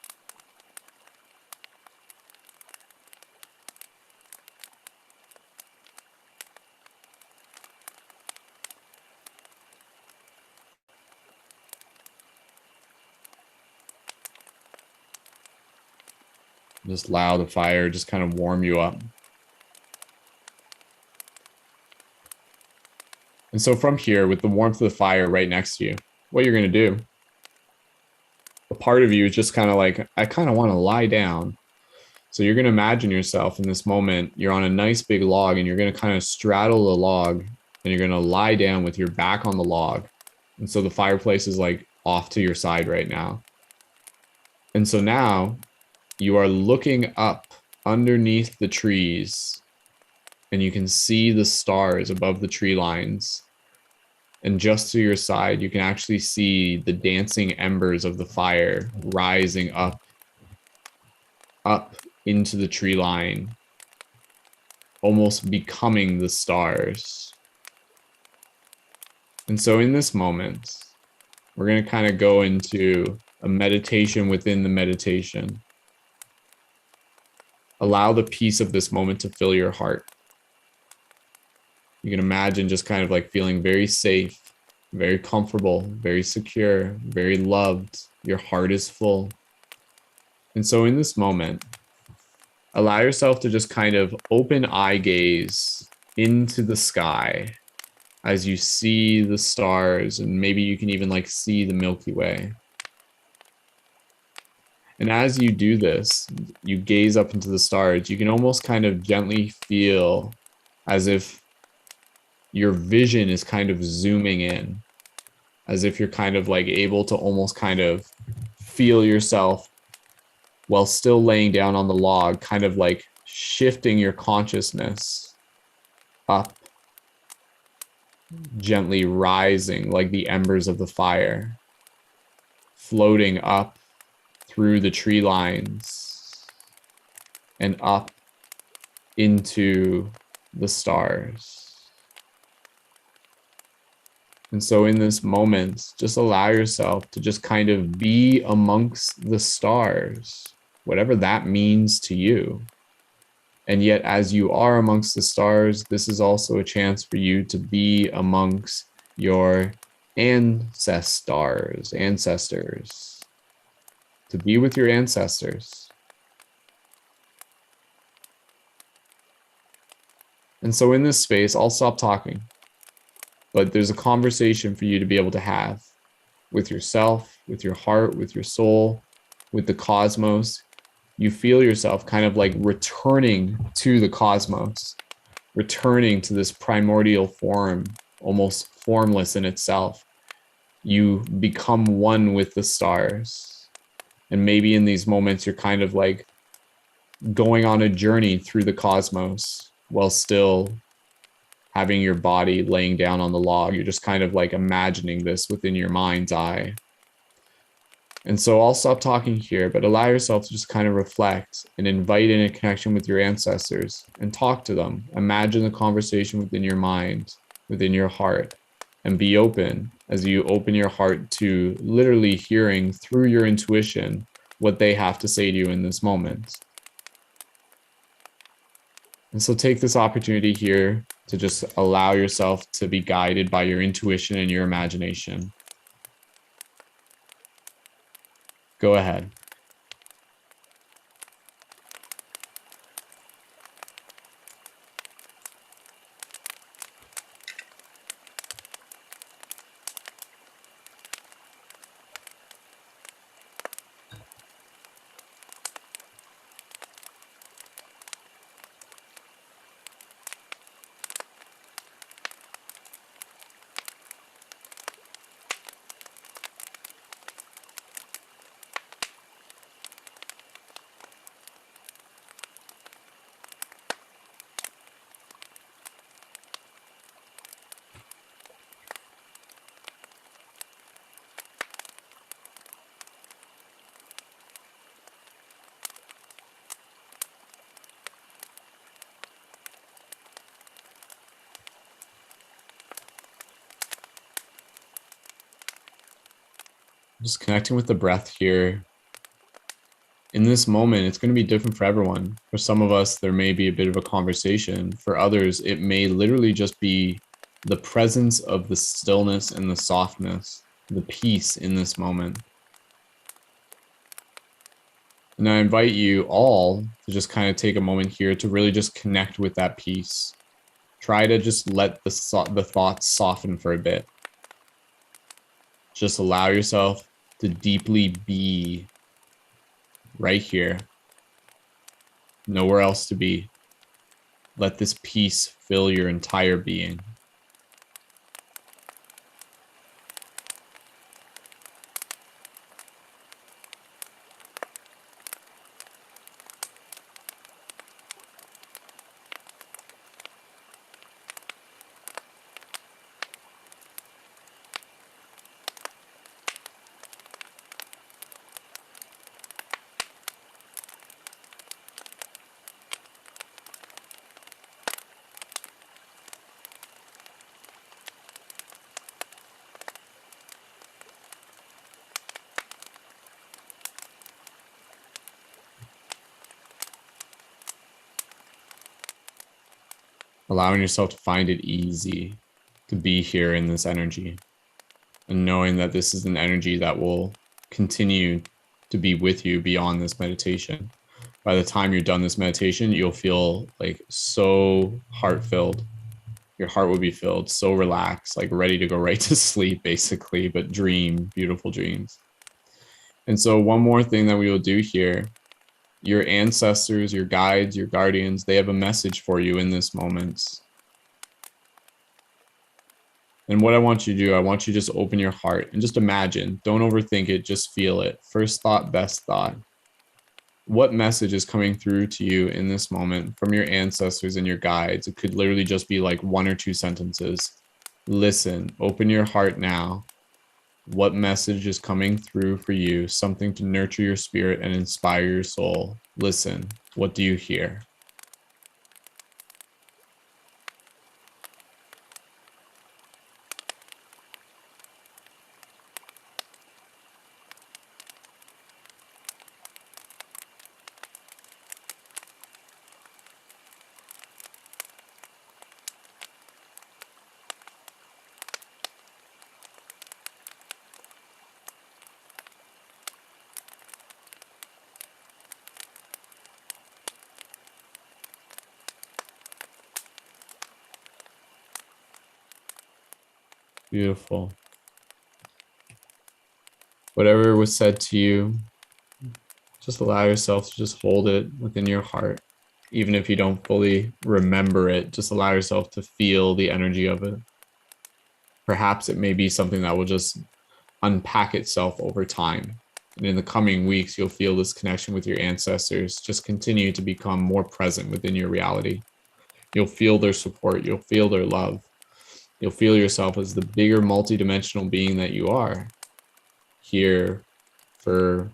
Just allow the fire just kind of warm you up. And so from here, with the warmth of the fire right next to you, what you're going to do, a part of you is just kind of like, I kind of want to lie down. So you're going to imagine yourself in this moment, you're on a nice big log and you're going to kind of straddle the log and you're going to lie down with your back on the log. And so the fireplace is like off to your side right now. And so now you are looking up underneath the trees and you can see the stars above the tree lines. And just to your side, you can actually see the dancing embers of the fire rising up into the tree line, almost becoming the stars. And so in this moment, we're going to kind of go into a meditation within the meditation. Allow the peace of this moment to fill your heart. You can imagine just kind of like feeling very safe, very comfortable, very secure, very loved. Your heart is full. And so in this moment, allow yourself to just kind of open eye gaze into the sky as you see the stars, and maybe you can even like see the Milky Way. And as you do this, you gaze up into the stars, you can almost kind of gently feel as if your vision is kind of zooming in, as if you're kind of like able to almost kind of feel yourself while still laying down on the log, kind of like shifting your consciousness up, gently rising like the embers of the fire, floating up through the tree lines and up into the stars. And so in this moment, just allow yourself to just kind of be amongst the stars, whatever that means to you. And yet, as you are amongst the stars, this is also a chance for you to be amongst your ancestors, to be with your ancestors. And so in this space, I'll stop talking. But there's a conversation for you to be able to have with yourself, with your heart, with your soul, with the cosmos. You feel yourself kind of like returning to the cosmos, returning to this primordial form, almost formless in itself. You become one with the stars. And maybe in these moments, you're kind of like going on a journey through the cosmos while still having your body laying down on the log. You're just kind of like imagining this within your mind's eye. And so I'll stop talking here, but allow yourself to just kind of reflect and invite in a connection with your ancestors and talk to them. Imagine the conversation within your mind, within your heart, and be open as you open your heart to literally hearing through your intuition what they have to say to you in this moment. And so take this opportunity here to just allow yourself to be guided by your intuition and your imagination. Go ahead. Just connecting with the breath here. In this moment, it's going to be different for everyone. For some of us, there may be a bit of a conversation. For others, it may literally just be the presence of the stillness and the softness, the peace in this moment. And I invite you all to just kind of take a moment here to really just connect with that peace. Try to just let the thoughts soften for a bit. Just allow yourself to deeply be right here. Nowhere else to be. Let this peace fill your entire being. Allowing yourself to find it easy to be here in this energy, and knowing that this is an energy that will continue to be with you beyond this meditation. By the time you're done this meditation, you'll feel like so heart-filled. Your heart will be filled, so relaxed, like ready to go right to sleep, basically, but dream beautiful dreams. And so one more thing that we will do here, your ancestors, your guides, your guardians, they have a message for you in this moment. And what I want you to do, I want you to just open your heart and just imagine. Don't overthink it, just feel it. First thought, best thought. What message is coming through to you in this moment from your ancestors and your guides? It could literally just be like 1 or 2 sentences. Listen, open your heart now. What message is coming through for you? Something to nurture your spirit and inspire your soul. Listen, what do you hear? Beautiful. Whatever was said to you, just allow yourself to just hold it within your heart. Even if you don't fully remember it, just allow yourself to feel the energy of it. Perhaps it may be something that will just unpack itself over time. And in the coming weeks, you'll feel this connection with your ancestors just continue to become more present within your reality. You'll feel their support. You'll feel their love. You'll feel yourself as the bigger multidimensional being that you are, here for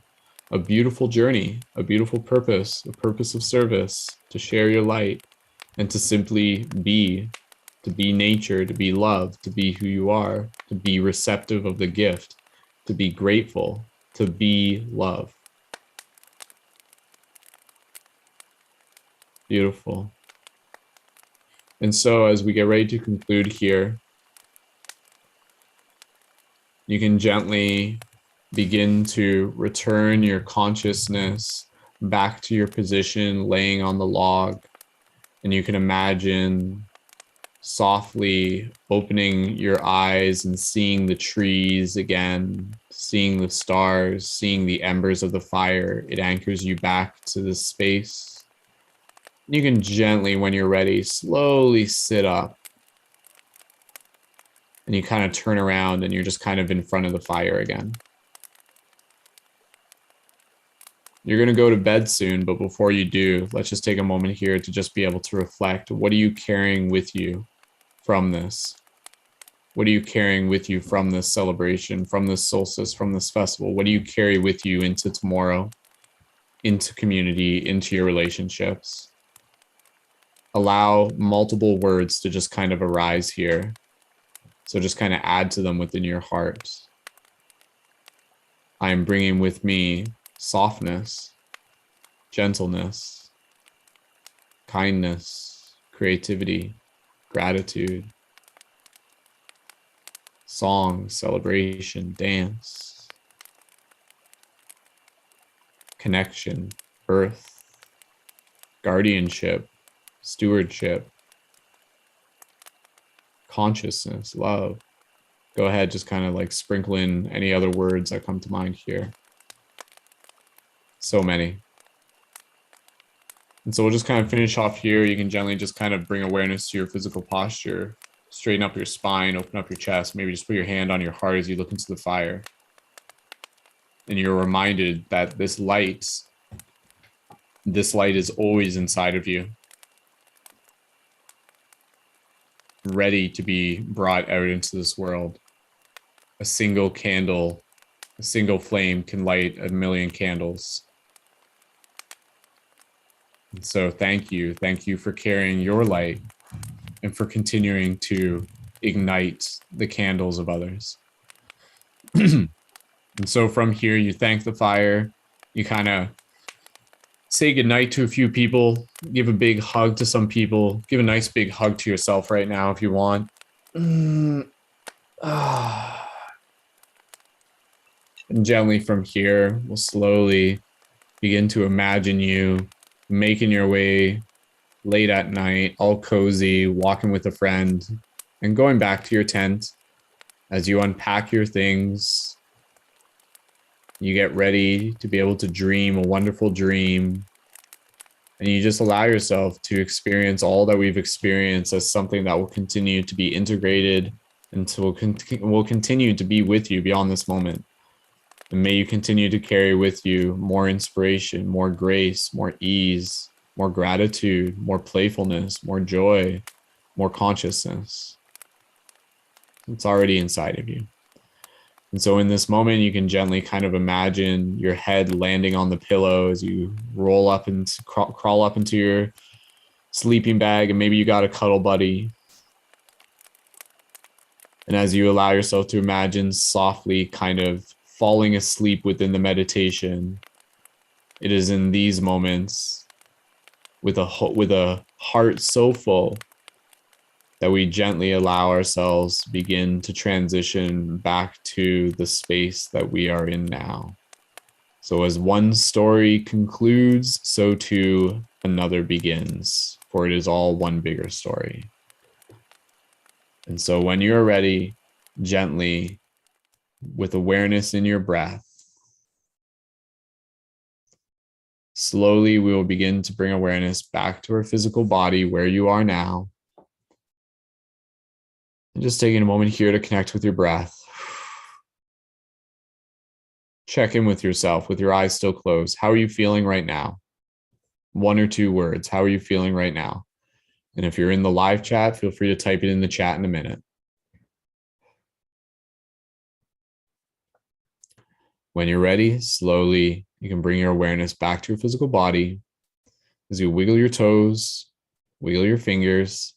a beautiful journey, a beautiful purpose, a purpose of service, to share your light and to simply be, to be nature, to be love, to be who you are, to be receptive of the gift, to be grateful, to be love. Beautiful. And so as we get ready to conclude here, you can gently begin to return your consciousness back to your position laying on the log. And you can imagine softly opening your eyes and seeing the trees again, seeing the stars, seeing the embers of the fire. It anchors you back to this space. You can gently, when you're ready, slowly sit up. And you kind of turn around and you're just kind of in front of the fire again. You're going to go to bed soon, but before you do, let's just take a moment here to just be able to reflect. What are you carrying with you from this? What are you carrying with you from this celebration, from this solstice, from this festival? What do you carry with you into tomorrow, into community, into your relationships? Allow multiple words to just kind of arise here. So just kind of add to them within your heart. I am bringing with me softness, gentleness, kindness, creativity, gratitude, song, celebration, dance, connection, birth, guardianship, stewardship, consciousness, love. Go ahead, just kind of like sprinkle in any other words that come to mind here. So many. And so we'll just kind of finish off here. You can gently just kind of bring awareness to your physical posture. Straighten up your spine, open up your chest. Maybe just put your hand on your heart as you look into the fire. And you're reminded that this light is always inside of you, ready to be brought out into this world. A single candle, a single flame can light a million candles. And so thank you for carrying your light and for continuing to ignite the candles of others. And so from here, you thank the fire, you kind of say goodnight to a few people, give a big hug to some people, give a nice big hug to yourself right now if you want. And gently from here, we'll slowly begin to imagine you making your way late at night, all cozy, walking with a friend, and going back to your tent. As you unpack your things, you get ready to be able to dream a wonderful dream. And you just allow yourself to experience all that we've experienced as something that will continue to be integrated and will continue to be with you beyond this moment. And may you continue to carry with you more inspiration, more grace, more ease, more gratitude, more playfulness, more joy, more consciousness. It's already inside of you. And so in this moment, you can gently kind of imagine your head landing on the pillow as you roll up and crawl up into your sleeping bag, and maybe you got a cuddle buddy. And as you allow yourself to imagine softly kind of falling asleep within the meditation, it is in these moments with a heart so full that we gently allow ourselves to begin to transition back to the space that we are in now. So as one story concludes, so too another begins, for it is all one bigger story. And so when you're ready, gently, with awareness in your breath, slowly we will begin to bring awareness back to our physical body where you are now. And just taking a moment here to connect with your breath. Check in with yourself with your eyes still closed. How are you feeling right now? 1 or 2 words. How are you feeling right now? And if you're in the live chat, feel free to type it in the chat in a minute. When you're ready, slowly, you can bring your awareness back to your physical body as you wiggle your toes, wiggle your fingers.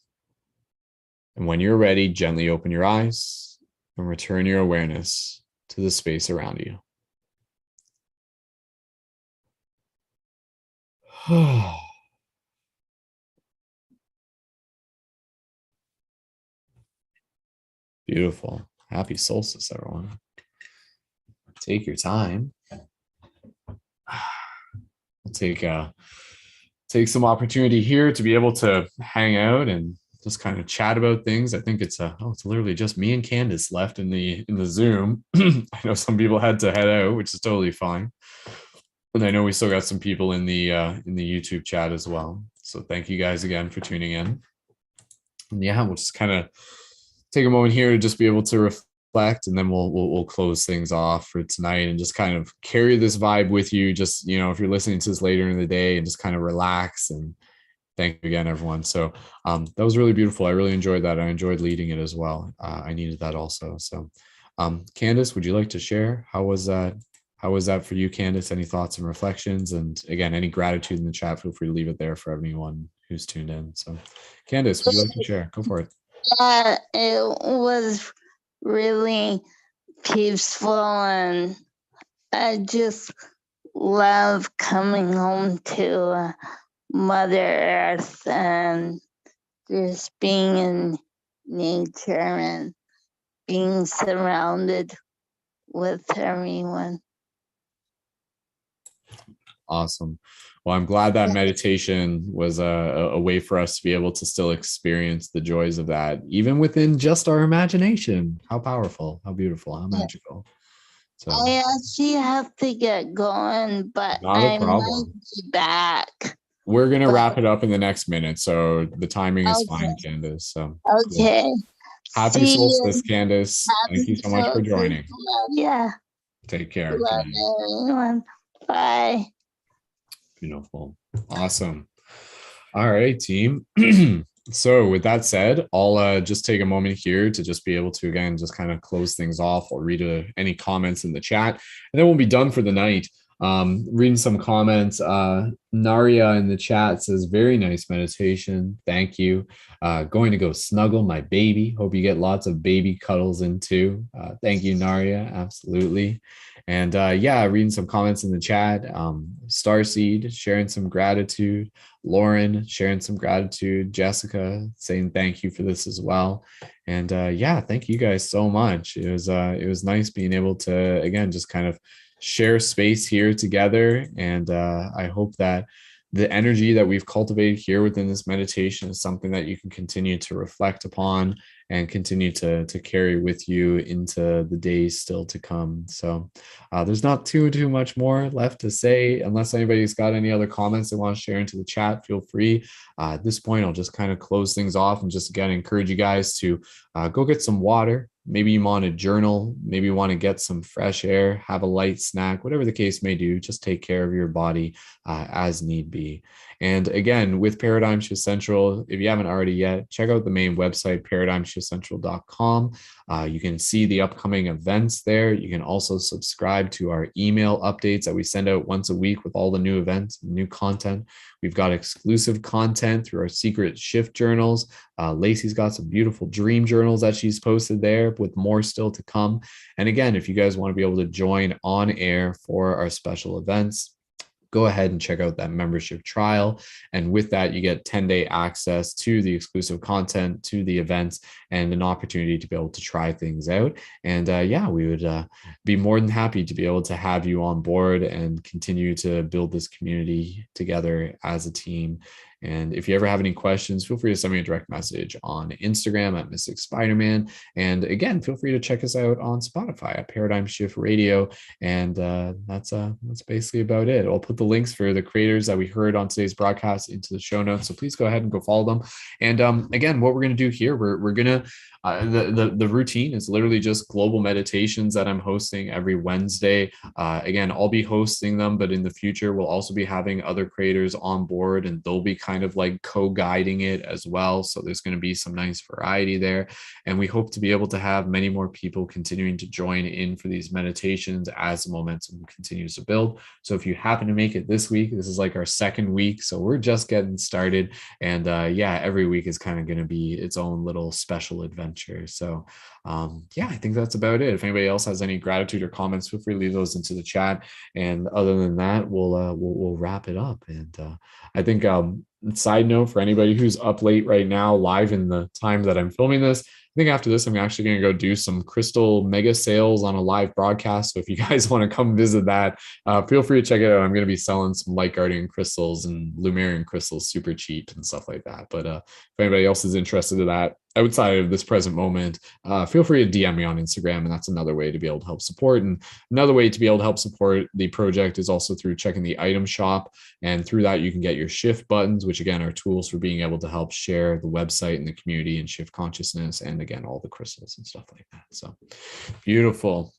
And when you're ready, gently open your eyes and return your awareness to the space around you. Beautiful. Happy solstice, everyone. Take your time. We'll take some opportunity here to be able to hang out and just kind of chat about things. I think it's literally just me and Candace left in the Zoom. I know some people had to head out, which is totally fine. And I know we still got some people in the YouTube chat as well. So thank you guys again for tuning in. And yeah, we'll just kind of take a moment here to just be able to reflect, and then we'll close things off for tonight and just kind of carry this vibe with you. Just, if you're listening to this later in the day, and just kind of relax. And thank you again, everyone. So that was really beautiful. I really enjoyed that. I enjoyed leading it as well. I needed that also. So Candace, would you like to share? How was that? How was that for you, Candace? Any thoughts and reflections? And again, any gratitude in the chat, feel free to leave it there for everyone who's tuned in. So Candace, would you like to share? Go for it. Yeah, it was really peaceful and I just love coming home to Mother Earth and just being in nature and being surrounded with everyone. Awesome. Well, I'm glad that meditation was a way for us to be able to still experience the joys of that, even within just our imagination. How powerful, how beautiful, how magical. So I actually have to get going, but not a I might problem. be back. We're going to But- wrap it up in the next minute. So the timing is Okay. fine, Candace. So Okay. happy See solstice, you. Candace. Thank you so much for joining. Yeah. Take care. Love everyone. Bye. Beautiful. Awesome. All right, team. So with that said, I'll just take a moment here to just be able to, again, just kind of close things off. I'll read any comments in the chat, and then we'll be done for the night. Reading some comments. Naria in the chat says, very nice meditation. Thank you. Going to go snuggle my baby. Hope you get lots of baby cuddles in too. Thank you, Naria. Absolutely. And yeah, reading some comments in the chat. Starseed sharing some gratitude. Lauren sharing some gratitude. Jessica saying thank you for this as well. And yeah, thank you guys so much. It was nice being able to, again, just kind of share space here together. And I hope that the energy that we've cultivated here within this meditation is something that you can continue to reflect upon and continue to carry with you into the days still to come. So there's not too much more left to say. Unless anybody's got any other comments they want to share into the chat, feel free. At this point, I'll just kind of close things off and just again encourage you guys to go get some water. Maybe you want to journal, maybe you want to get some fresh air, have a light snack, whatever the case may do, just take care of your body as need be. And again, with Paradigm Shift Central, if you haven't already yet, check out the main website, paradigmshiftcentral.com. You can see the upcoming events there. You can also subscribe to our email updates that we send out once a week with all the new events, new content. We've got exclusive content through our secret shift journals. Lacey's got some beautiful dream journals that she's posted there with more still to come. And again, if you guys want to be able to join on air for our special events, go ahead and check out that membership trial. And with that, you get 10-day access to the exclusive content, to the events, and an opportunity to be able to try things out. And yeah, we would be more than happy to be able to have you on board and continue to build this community together as a team. And if you ever have any questions, feel free to send me a direct message on Instagram at Mystic Spider-Man. And again, feel free to check us out on Spotify at Paradigm Shift Radio. And that's basically about it. I'll put the links for the creators that we heard on today's broadcast into the show notes. So please go ahead and go follow them. And again, what we're going to do here, we're going to the routine is literally just global meditations that I'm hosting every Wednesday. Again, I'll be hosting them, but in the future, we'll also be having other creators on board, and they'll be kind of like co-guiding it as well. So there's going to be some nice variety there. And we hope to be able to have many more people continuing to join in for these meditations as the momentum continues to build. So if you happen to make it this week, this is like our second week. So we're just getting started. And yeah, every week is kind of going to be its own little special adventure. So yeah, I think that's about it. If anybody else has any gratitude or comments, feel free to leave those into the chat. And other than that, we'll wrap it up. And I think side note for anybody who's up late right now, live in the time that I'm filming this, I think after this, I'm actually going to go do some crystal mega sales on a live broadcast. So if you guys want to come visit that, feel free to check it out. I'm going to be selling some light guardian crystals and Lumerian crystals super cheap and stuff like that. But if anybody else is interested in that outside of this present moment, feel free to DM me on Instagram. And that's another way to be able to help support. And another way to be able to help support the project is also through checking the item shop. And through that, you can get your shift buttons, which again are tools for being able to help share the website and the community and shift consciousness. And again, all the crystals and stuff like that. So beautiful.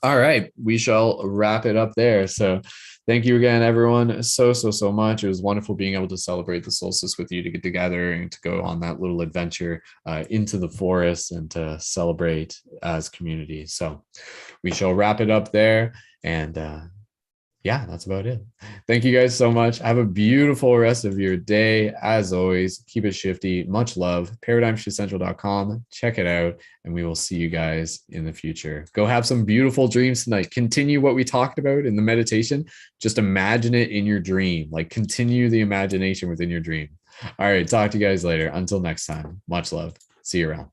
All right, we shall wrap it up there. So thank you again, everyone, so much. It was wonderful being able to celebrate the solstice with you, to get together and to go on that little adventure into the forest and to celebrate as community. So we shall wrap it up there. And yeah, that's about it. Thank you guys so much. Have a beautiful rest of your day. As always, keep it shifty. Much love. ParadigmShiftCentral.com. Check it out, and we will see you guys in the future. Go have some beautiful dreams tonight. Continue what we talked about in the meditation. Just imagine it in your dream. Like, continue the imagination within your dream. All right, talk to you guys later. Until next time, much love. See you around.